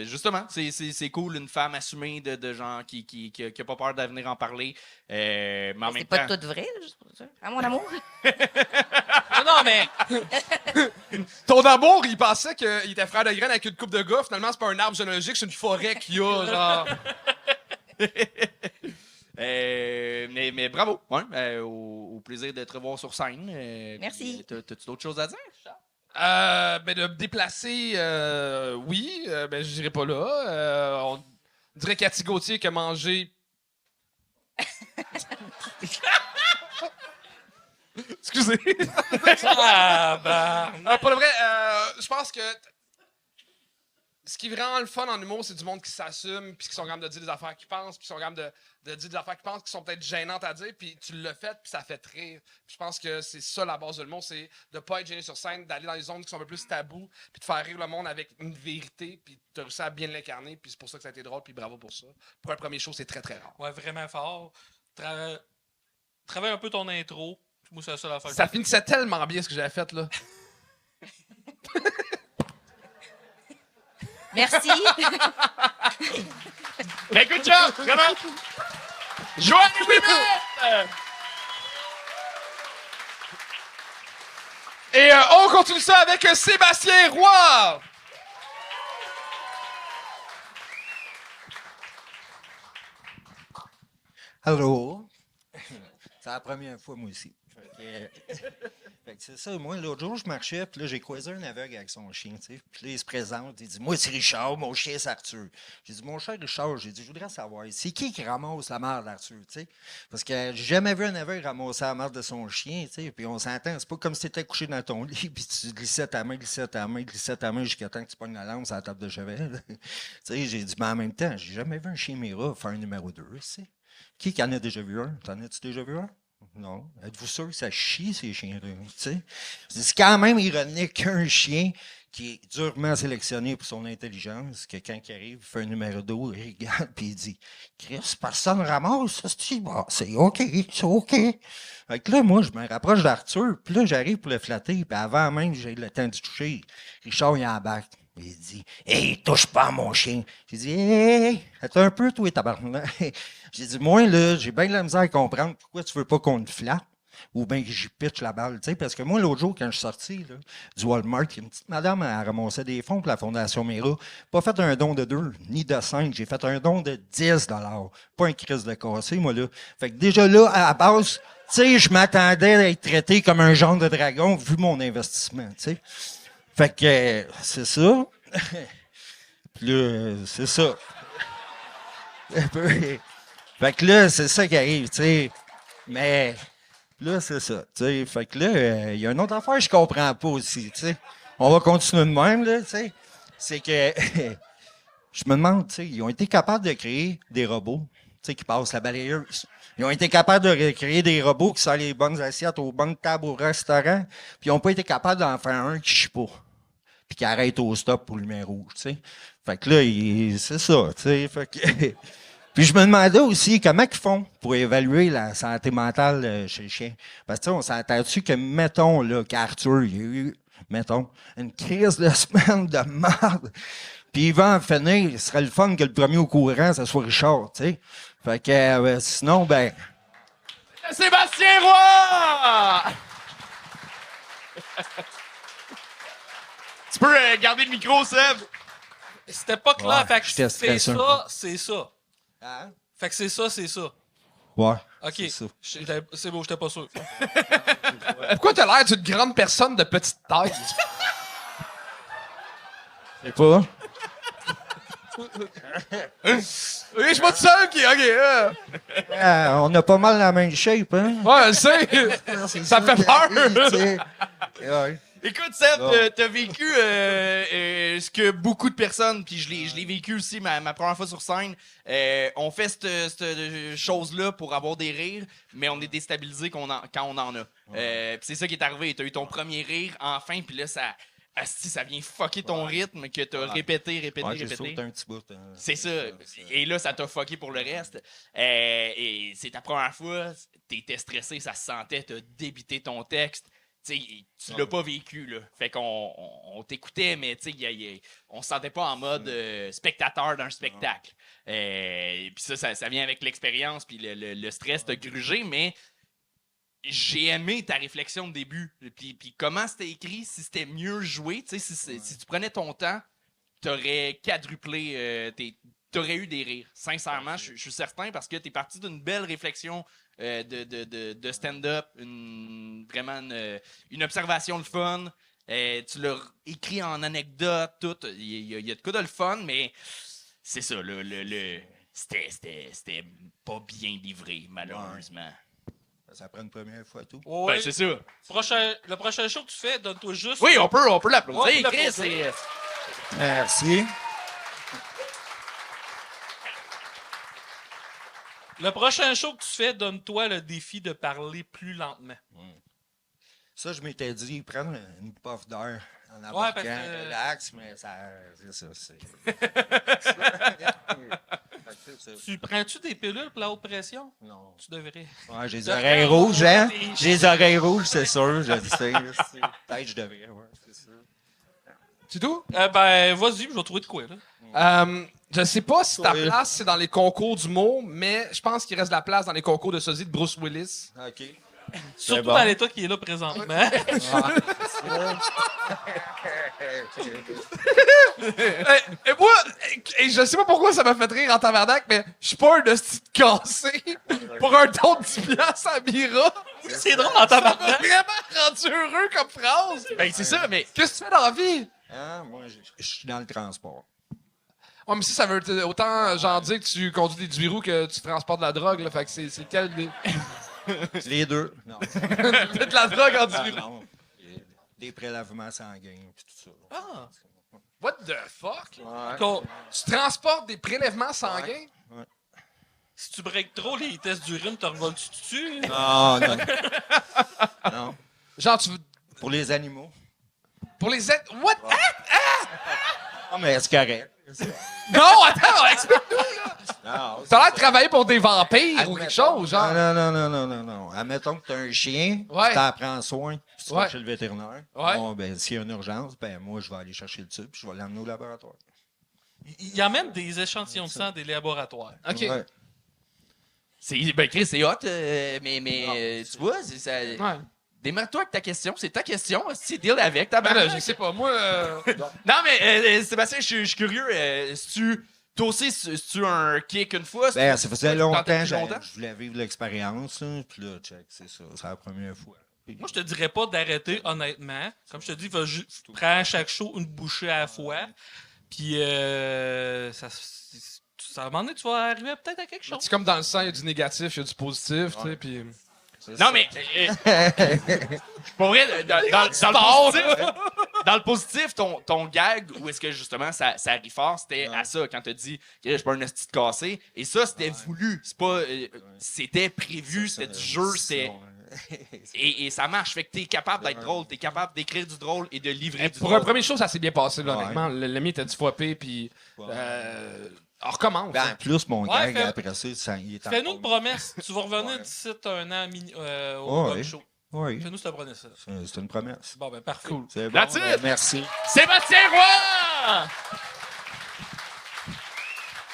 Justement, c'est cool, une femme assumée de gens qui a pas peur de venir en parler. Mais en même C'est pas temps... tout vrai, juste pour ça. À mon amour. Non, mais. Ton amour, il pensait qu'il était frère de graine avec une coupe de gars. Finalement, c'est pas un arbre généalogique, c'est une forêt qu'il y a, genre. Mais bravo, ouais, au plaisir de te revoir sur scène. Merci. T'as-tu d'autres choses à dire? Ben de me déplacer, oui, ben je dirais pas là. On dirait Cathy Gauthier qui a mangé. Excusez. Pour le vrai, je pense que ce qui est vraiment le fun en humour, c'est du monde qui s'assume, puis qui sont capables de dire des affaires qu'ils pensent, puis qui sont capables de dire des affaires qu'ils pensent, qui sont peut-être gênantes à dire, puis tu l'as fait, puis ça fait rire. Puis je pense que c'est ça la base de l'humour, c'est de pas être gêné sur scène, d'aller dans les zones qui sont un peu plus tabous, puis de faire rire le monde avec une vérité, puis de réussir à bien l'incarner, puis c'est pour ça que ça a été drôle, puis bravo pour ça. Pour un premier show, c'est très très rare. Ouais, vraiment fort. Travaille un peu ton intro. Moi, c'est la seule affaire. Ça finissait tellement bien ce que j'avais fait, là. Merci. Ben, good job! Vraiment! Joyeux Bébé! Et on continue ça avec Sébastien Roy! Allô? C'est la première fois, moi aussi. Fait que c'est ça. Moi, l'autre jour, je marchais, puis là, j'ai croisé un aveugle avec son chien, tu sais. Puis là, il se présente, il dit « Moi, c'est Richard, mon chien, c'est Arthur. » J'ai dit « Mon cher Richard, j'ai dit, je voudrais savoir, c'est qui ramasse la merde d'Arthur, tu sais? Parce que j'ai jamais vu un aveugle ramasser la merde de son chien, tu sais. Puis on s'entend, c'est pas comme si tu étais couché dans ton lit, puis tu glissais ta main jusqu'à temps que tu pognes la lampe sur la table de chevet. Tu sais, j'ai dit « Mais en même temps, j'ai jamais vu un chien Mira faire un numéro 2, tu sais. Qui en a déjà vu un? T'en as-tu déjà vu un? Non. Êtes-vous sûr que ça chie, ces chiens-là? C'est quand même ironique qu'un chien qui est durement sélectionné pour son intelligence, que quand il arrive, il fait un numéro 2, il regarde et il dit « Chris, personne ramasse, ça, c'est OK, c'est OK. » Fait que là, moi, je me rapproche d'Arthur, puis là, j'arrive pour le flatter, puis avant même que j'ai le temps de toucher, Richard, il embarque. Il dit « Hey, touche pas à mon chien. » J'ai dit « Hey, attends un peu, toi, tabarnak. » J'ai dit « Moi, là, j'ai bien de la misère à comprendre pourquoi tu veux pas qu'on te flatte ou bien que j'y pitche la balle. » Tu sais, parce que moi, l'autre jour, quand je suis sorti là, du Walmart, il y a une petite madame, elle ramassait des fonds pour la Fondation Mira. Pas fait un don de 2, ni de 5. J'ai fait un don de 10 $. Pas un crise de cassé, moi, là. Fait que déjà là, à la base, tu sais, je m'attendais à être traité comme un genre de dragon vu mon investissement, tu sais. Fait que c'est ça. Puis là, c'est ça. Fait que là, c'est ça qui arrive, tu sais. Mais là, c'est ça, tu sais. Fait que là, il y a une autre affaire que je comprends pas aussi, tu sais. On va continuer de même, là, tu sais. C'est que je me demande, tu sais, ils ont été capables de créer des robots, tu sais, qui passent la balayeuse. Ils ont été capables de créer des robots qui sortent les bonnes assiettes aux bonnes tables au restaurant, puis ils n'ont pas été capables d'en faire un qui chie pas, puis qui arrête au stop pour lumière rouge, tu sais. Fait que là, c'est ça, tu sais. Fait que puis je me demandais aussi comment ils font pour évaluer la santé mentale chez le chien. Parce que, tu sais, on s'entend-tu que, mettons, là, qu'Arthur, il y a eu, mettons, une crise de semaine de merde, puis il va en finir, ce serait le fun que le premier au courant, ça soit Richard, tu sais. Fait que, sinon, ben... Sébastien Roy! Tu peux garder le micro, Seb? C'était pas clair, Ouais, fait que j'étais c'est stressé un ça, c'est ça. Hein? Fait que c'est ça, c'est ça. Ouais. OK. C'est beau, j'étais pas sûr. Pourquoi t'as l'air d'une grande personne de petite taille? Je sais pas. Oui, je suis pas tout seul qui. OK. On a pas mal la même shape, hein? Ouais, je sais. Ça fait peur. Ouais. Écoute, Seb, Bon. t'as vécu ce que beaucoup de personnes, puis je l'ai vécu aussi ma première fois sur scène, on fait cette chose-là pour avoir des rires, mais on est déstabilisé quand on en a. Puis c'est ça qui est arrivé. T'as eu ton premier rire, enfin, puis là, ça vient fucker ton rythme que t'as répété. J'ai sauté un petit bout. Hein. C'est ça. Et là, ça t'a fucké pour le reste. Et c'est ta première fois, t'étais stressé, ça se sentait, t'as débité ton texte. T'sais, tu l'as pas vécu, là. Fait qu'on on t'écoutait, mais on se sentait pas en mode spectateur d'un spectacle. Puis ça vient avec l'expérience, puis le stress t'a grugé, mais j'ai aimé ta réflexion de début. Puis comment c'était écrit, si c'était mieux joué, si tu prenais ton temps, t'aurais quadruplé, t'aurais eu des rires. Sincèrement, je suis certain, parce que t'es parti d'une belle réflexion de stand-up, vraiment une observation de fun. Tu l'as écrit en anecdote, tout. Il y a de quoi de le fun, mais c'est ça, c'était pas bien livré, malheureusement. Ça prend une première fois, tout. Ben, c'est ça. Le prochain show que tu fais, donne-toi juste. Oui, on peut l'applaudir. Ouais, on peut Chris, l'applaudir. Merci. Le prochain show que tu fais, donne-toi le défi de parler plus lentement. Ça, je m'étais dit, prendre une puff d'air en Ouais, embarquant, parce que- relax, mais ça... C'est ça, c'est... Tu prends-tu des pilules pour la haute pression? Non. Tu devrais. Ouais, j'ai les oreilles rouges, hein? J'ai les oreilles rouges, c'est sûr, je le sais. Peut-être je devrais, ouais, c'est sûr. C'est tout? Ben, vas-y, je vais trouver de quoi, là. Je sais pas si ta place, c'est dans les concours d'humour, mais je pense qu'il reste de la place dans les concours de sosie de Bruce Willis. OK. Surtout bon. dans l'état qui est là présentement. Et moi, je sais pas pourquoi ça m'a fait rire en tabarnak, mais je suis pas un hostie de cassé pour un ton de 10 piastres à Mira. C'est drôle en tabarnak. Ça m'a vraiment rendu heureux comme phrase. Ben, c'est ça, mais qu'est-ce que tu fais dans la vie? Hein? Moi, je suis dans le transport. Ouais, mais si ça veut autant genre dire que tu conduis des Dubirous que tu transportes de la drogue, là, fait que c'est quel des... Les deux. Non. de la drogue en Dubirou. Non. Des prélèvements sanguins puis tout ça. Ah! What the fuck? Ouais. Tu transportes des prélèvements sanguins? Ouais. Si tu breaks trop les tests d'urine, te revoles-tu dessus? Non, non. Non. Genre, tu... Pour les animaux. Pour les êtres... What? Ouais. Non, mais c'est correct. Non, attends, explique-nous, là! Non, T'as l'air de travailler pour des vampires ou quelque chose, genre? Non. Admettons que t'as un chien, Ouais. tu t'en prends soin, puis tu Ouais. vas chez le vétérinaire. Ouais. Bon, ben, s'il y a une urgence, ben, moi, je vais aller chercher le tube, puis je vais l'emmener au laboratoire. Il emmène des échantillons de sang des laboratoires. OK. Ouais. Ben, Chris, c'est hot, mais tu vois, c'est ça. Ouais. Démarre-toi avec ta question, c'est ta question, si deal avec ta Ben là, je sais pas, moi... Non, mais Sébastien, je suis curieux. Toi aussi, si tu un kick une fois? Ben, ça faisait tu longtemps, tentais je depuis voulais vivre l'expérience, là, puis là, check, c'est ça, c'est la première fois. Puis- Moi, je te dirais pas d'arrêter, honnêtement. Comme je te dis, prends à chaque show une bouchée à la fois. Puis, ça, à un moment donné, tu vas arriver peut-être à quelque chose. C'est comme dans le sang, il y a du négatif, il y a du positif, tu sais, puis... Non, mais. Pour vrai, dans le positif, ton gag, où est-ce que justement ça rit fort, c'était à ça, quand t'as dit que je suis pas un esti de cassé. Et ça, c'était voulu. C'est pas. C'était prévu, c'était du jeu, c'était. Et ça marche. Fait que t'es capable d'être drôle, t'es capable d'écrire du drôle et de livrer du Pour drôle. un premier show, ça s'est bien passé, là, honnêtement. Le mien était du foipé, puis... on recommence. Ben, en plus, mon Ouais, gag, après ça, il est en Fais-nous une promesse. Tu vas revenir d'ici un an au Ouais. Rock Show. Oui. Fais-nous cette promesse. C'est une promesse. Bon, ben, parfait. C'est bon, That's it. ben, merci. Sébastien Roy!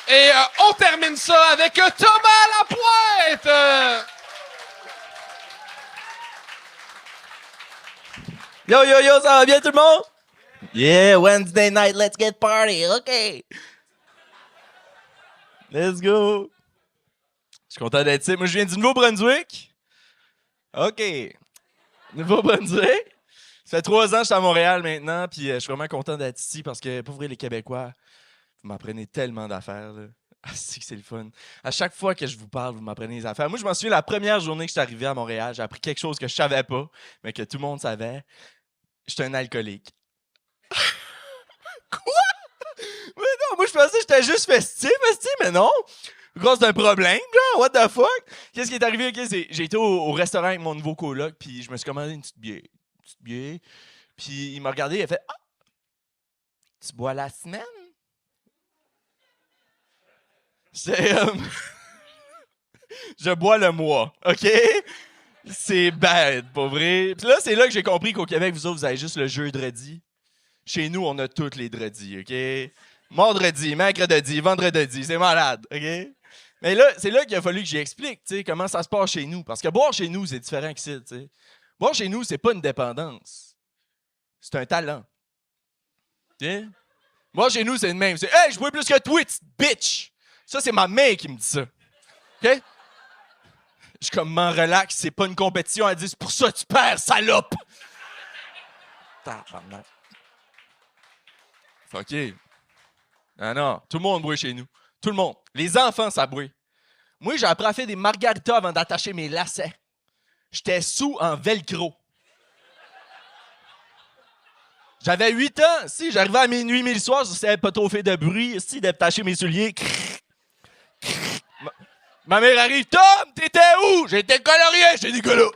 Et on termine ça avec Thomas Lapointe! Yo, ça va bien tout le monde? Yeah, Wednesday night, let's get party, OK. Let's go. Je suis content d'être ici. Moi, je viens du Nouveau-Brunswick. OK. Nouveau-Brunswick. Ça fait 3 ans que je suis à Montréal maintenant, puis je suis vraiment content d'être ici parce que, pour vrai, les Québécois, vous m'apprenez tellement d'affaires, là. Ah, c'est le fun. À chaque fois que je vous parle, vous m'apprenez des affaires. Moi, je m'en souviens, la première journée que je suis arrivé à Montréal, j'ai appris quelque chose que je savais pas, mais que tout le monde savait. J'étais un alcoolique. Quoi? Mais non, moi, je pensais que j'étais juste festif, mais non. Grâce d'un problème, là, what the fuck? Qu'est-ce qui est arrivé? Okay, j'ai été au restaurant avec mon nouveau coloc, puis je me suis commandé une petite bière. Puis il m'a regardé, il a fait « Ah! Tu bois la semaine? » C'est... je bois le mois, OK? C'est bad, pas vrai? Puis là, c'est là que j'ai compris qu'au Québec, vous autres, vous avez juste le jeudi. Chez nous, on a tous les dredis, OK? Mordredi, mercredi, vendredi, c'est malade, OK? Mais là, c'est là qu'il a fallu que j'explique, tu sais, comment ça se passe chez nous. Parce que boire chez nous, c'est différent qu'ici, tu sais. Boire chez nous, c'est pas une dépendance. C'est un talent. OK? Boire chez nous, c'est le même. C'est « Hey, je bois plus que toi, petite bitch! » Ça, c'est ma mère qui me dit ça. OK? Je suis comme, m'en relax, c'est pas une compétition. Elle dit, c'est pour ça que tu perds, salope! OK. Ah non, tout le monde boit chez nous. Tout le monde. Les enfants, ça boit. Moi, j'ai appris à faire des margaritas avant d'attacher mes lacets. J'étais sous en velcro. J'avais 8 ans. Si, j'arrivais à minuit, le soir, je savais pas trop faire de bruit. Si, d'attacher mes souliers. Ma mère arrive. « Tom, t'étais où? » J'étais colorier. J'ai dit « Colo. »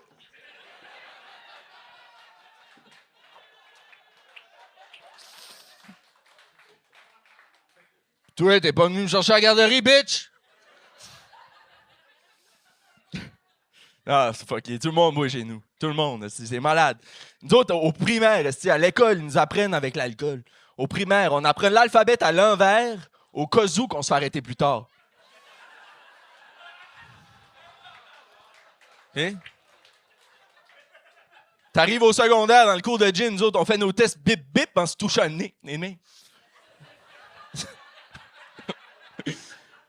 Toi, t'es pas venu me chercher à la garderie, bitch? Ah, c'est fucké. Tout le monde boit chez nous. Tout le monde, c'est malade. Nous autres, au primaire, à l'école, ils nous apprennent avec l'alcool. Au primaire, on apprend l'alphabet à l'envers au cas où qu'on se fait arrêter plus tard. Hein? T'arrives au secondaire, dans le cours de gym, nous autres, on fait nos tests bip-bip en se touchant le nez. Les mains. Puis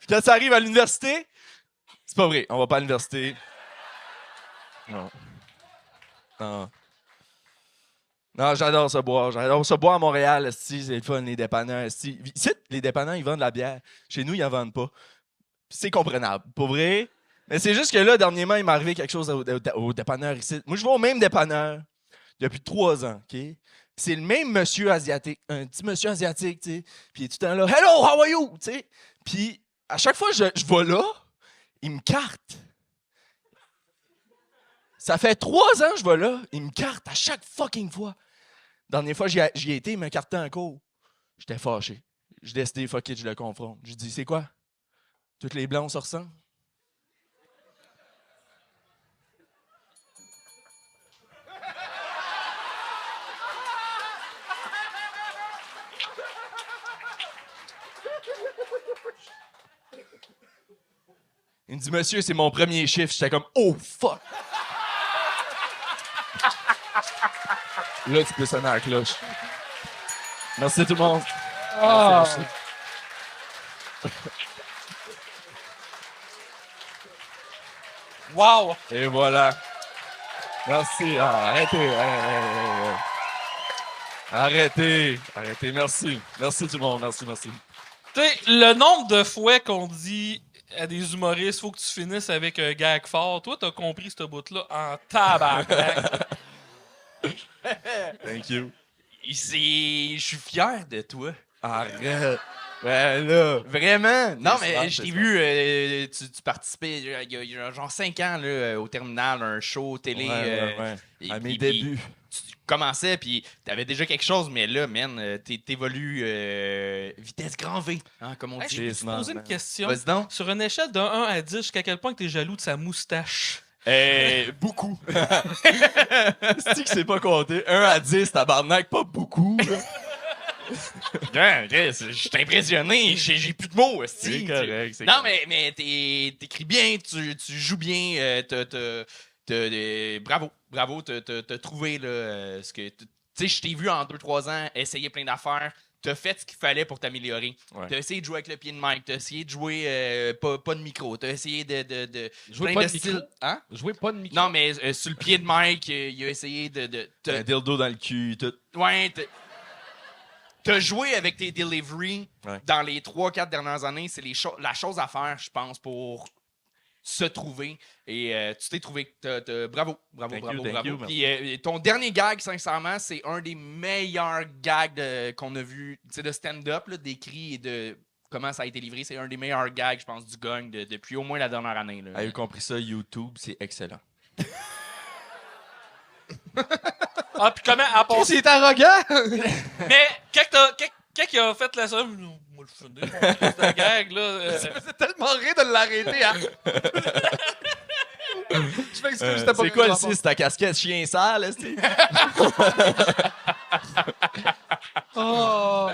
quand ça arrive à l'université, c'est pas vrai, on va pas à l'université. Non. Non. Non, j'adore ça boire. J'adore ça boire à Montréal, esti, c'est le fun, les dépanneurs. Esti. Ici, les dépanneurs, ils vendent de la bière. Chez nous, ils en vendent pas. Puis c'est comprenable, pour vrai. Mais c'est juste que là, dernièrement, il m'est arrivé quelque chose au dépanneur ici. Moi, je vais au même dépanneur depuis 3 ans, OK? Puis c'est le même monsieur asiatique, un petit monsieur asiatique, tu sais. Puis il est tout le temps là, « Hello, how are you? » Tu sais. Puis à chaque fois que je vais là, il me carte. Ça fait 3 ans que je vais là, il me carte à chaque fucking fois. Dernière fois, j'y ai été, il m'a carté en cours. J'étais fâché. J'ai décidé, fuck it, je le confronte. Je dis, c'est quoi? Toutes les blancs se ressemblent? Il me dit, monsieur, c'est mon premier chiffre. J'étais comme, oh, fuck! Là, tu peux sonner à la cloche. Merci tout le monde. Merci. Wow! Et voilà. Merci. Ah, arrêtez. Arrêtez. Merci. Merci tout le monde. Merci. Tu sais, le nombre de fois qu'on dit à des humoristes, faut que tu finisses avec un gag fort. Toi, t'as compris ce bout-là en tabarnak. Thank you. Je suis fier de toi. Arrête. Ben là. Vraiment? Non, mais smart, je t'ai c'est vu, tu participais il y a genre 5 ans là, au terminal, un show télé. Ouais. À mes débuts. Tu commençais, puis t'avais déjà quelque chose, mais là, man, t'évolues vitesse grand V, hein, comme on Hey, dit. je peux te poser une question? Vas-y donc. Sur une échelle de 1 à 10, jusqu'à quel point t'es jaloux de sa moustache? Beaucoup. C'est que c'est pas compté. 1 à 10, tabarnak, pas beaucoup. Je suis impressionné, j'ai plus de mots. C'est correct. Non, mais t'écris bien, tu joues bien, bravo, t'as trouvé là, ce que. Tu sais, je t'ai vu en 2-3 ans essayer plein d'affaires. t'as fait ce qu'il fallait pour t'améliorer. Ouais. T'as essayé de jouer avec le pied de mic, t'as essayé de jouer pas de micro, t'as essayé de Jouer plein pas de de styles. micro? Hein? Jouer pas de micro? Non, mais sur le pied de mic, il a essayé de Un dildo dans le cul, tout. ouais, t'as joué avec tes deliveries dans les 3-4 dernières années. C'est la chose à faire, je pense, pour se trouver. Et tu t'es trouvé. Bravo. Thank you, Puis ton dernier gag, sincèrement, c'est un des meilleurs gags qu'on a vu, tu sais, de stand-up, là, d'écrit et de comment ça a été livré. C'est un des meilleurs gags, je pense, du gang depuis au moins la dernière année. Là. Avez-vous compris ça? YouTube, c'est excellent. Ah, puis comment, à part... C'est arrogant! Mais, quand il a fait la somme, moi, je faisais mon gag, là. C'est tellement rire de l'arrêter, hein? Je m'excuse, c'était pas c'est quoi le 6? Ta casquette chien sale, est-ce Oh.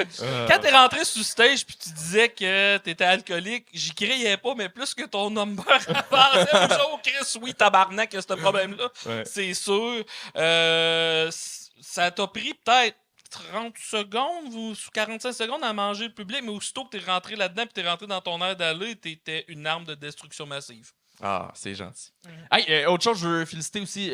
Quand t'es rentré sur stage puis tu disais que t'étais alcoolique, j'y criais pas, mais plus que ton number avançait, oh Chris, oui, tabarnak, il y a ce problème-là. Ouais. C'est sûr. Ça t'a pris peut-être 30 secondes ou 45 secondes à manger le public, mais aussitôt que t'es rentré là-dedans puis t'es rentré dans ton air d'aller, t'étais une arme de destruction massive. Ah, c'est gentil. Hey, autre chose, je veux féliciter aussi.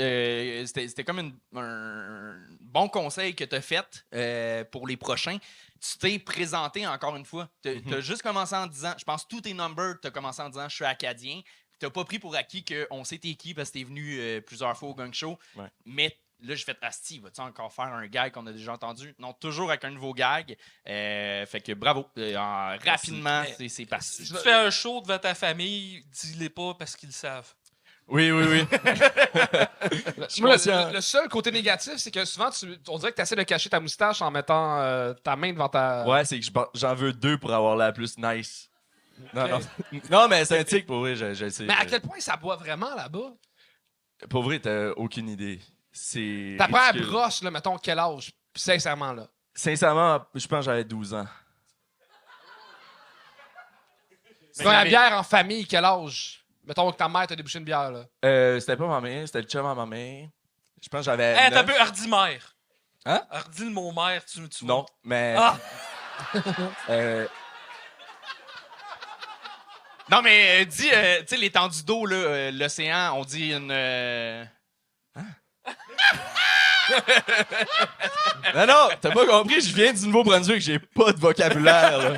C'était comme un bon conseil que tu as fait pour les prochains. Tu t'es présenté encore une fois. Tu as juste commencé en disant, je pense tous tes numbers, tu as commencé en disant je suis acadien. Tu n'as pas pris pour acquis qu'on sait t'es qui parce que tu es venu plusieurs fois au Gang Show. Ouais. Mais là, j'ai fait Asti, vas-tu encore faire un gag qu'on a déjà entendu? Non, toujours avec un nouveau gag. Fait que bravo. Rapidement, c'est passé. Si tu fais un show devant ta famille, dis-les pas parce qu'ils le savent. Oui. Moi, le seul côté négatif, c'est que souvent, on dirait que tu essaies de cacher ta moustache en mettant ta main devant ta... Ouais, c'est que j'en veux 2 pour avoir la plus nice. Non, mais c'est un tic pour vrai, je sais. Mais à quel point ça boit vraiment là-bas? Pour vrai, t'as aucune idée. C'est. Ta première ridicule. brosse, là, mettons, quel âge? Sincèrement, là. Sincèrement, je pense que j'avais 12 ans. Dans la bière en famille, quel âge? Mettons que ta mère t'a débouché une bière, là. C'était pas ma mère, c'était le chum à ma mère. Je pense que j'avais. Hey, t'as 9. peu hardi mère. Hein? Hardi le mot mère, tu Non, mais. Ah! Non, mais dis, tu sais, l'étendue d'eau, là, l'océan, on dit une. Non, t'as pas compris, je viens du Nouveau-Brunswick, j'ai pas de vocabulaire, là.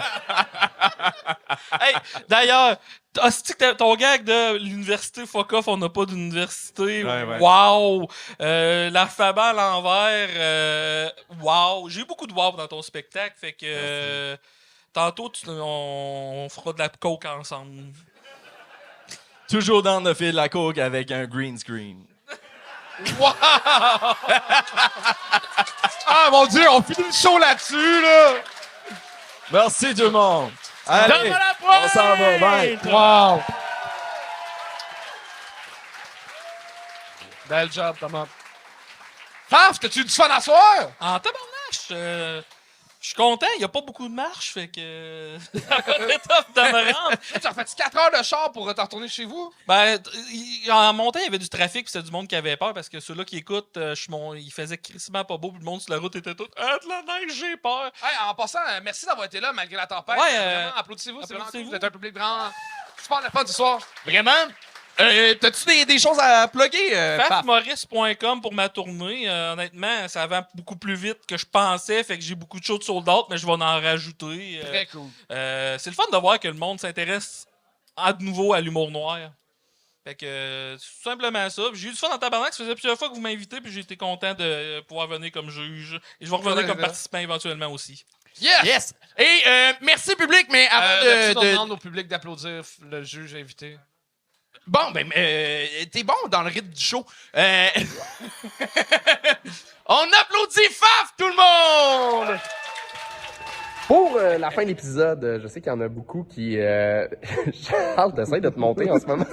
Hey, d'ailleurs, hostie que ton gag de l'université fuck off, on n'a pas d'université. Ouais. Wow! L'alphabet à l'envers. Wow! J'ai eu beaucoup de wow dans ton spectacle, fait que tantôt on fera de la coke ensemble. Toujours dans le fil de la coke avec un green screen. Wow! Ah, mon Dieu, on finit le show là-dessus, là! Merci tout le monde. Allez, on s'en va, bye. Wow! Bel job, Thomas. Faf, t'as-tu du fun à soir? En tabarnache, je suis content, il n'y a pas beaucoup de marche, fait que. Encore tough de me rendre. Tu as fait 4 heures de char pour te retourner chez vous? Ben, en montant, il y avait du trafic, puis c'était du monde qui avait peur, parce que ceux-là qui écoutent, il faisait crissement pas beau, puis le monde sur la route était tout. Ah, de la neige, j'ai peur. Hey, en passant, merci d'avoir été là malgré la tempête. Ouais, Vraiment, applaudissez-vous, c'est vraiment cool. Vous êtes un public vraiment super le fun ce soir. Vraiment? T'as-tu des choses à plugger? Fafmaurice.com pour ma tournée. Honnêtement, ça va beaucoup plus vite que je pensais, fait que j'ai beaucoup de choses sold out, mais je vais en rajouter. Très cool. C'est le fun de voir que le monde s'intéresse à nouveau à l'humour noir. Fait que c'est tout simplement ça. J'ai eu du fun en tabarnak. Ça faisait plusieurs fois que vous m'invitez, puis j'ai été content de pouvoir venir comme juge. Et je vais revenir comme participant éventuellement aussi. Yes! Et merci public, mais avant On de... demande au public d'applaudir le juge invité. Bon, ben, t'es bon dans le rythme du show. On applaudit Faf, tout le monde! Pour la fin de l'épisode, je sais qu'il y en a beaucoup qui... Charles, t'essaies de te monter en ce moment.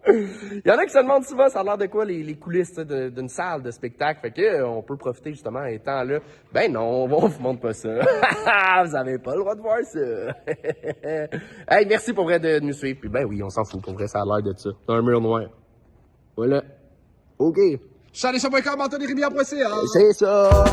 Il y en a qui se demandent souvent, ça a l'air de quoi les coulisses d'une salle de spectacle. Fait que on peut profiter justement étant là. Ben non, on vous montre pas ça. Vous avez pas le droit de voir ça. Hey, merci pour vrai de nous suivre. Puis ben oui, on s'en fout. Pour vrai, ça a l'air de ça. C'est un mur noir. Voilà. OK. Charles-Deschamps.com, Anthony Rémy.ca. C'est ça.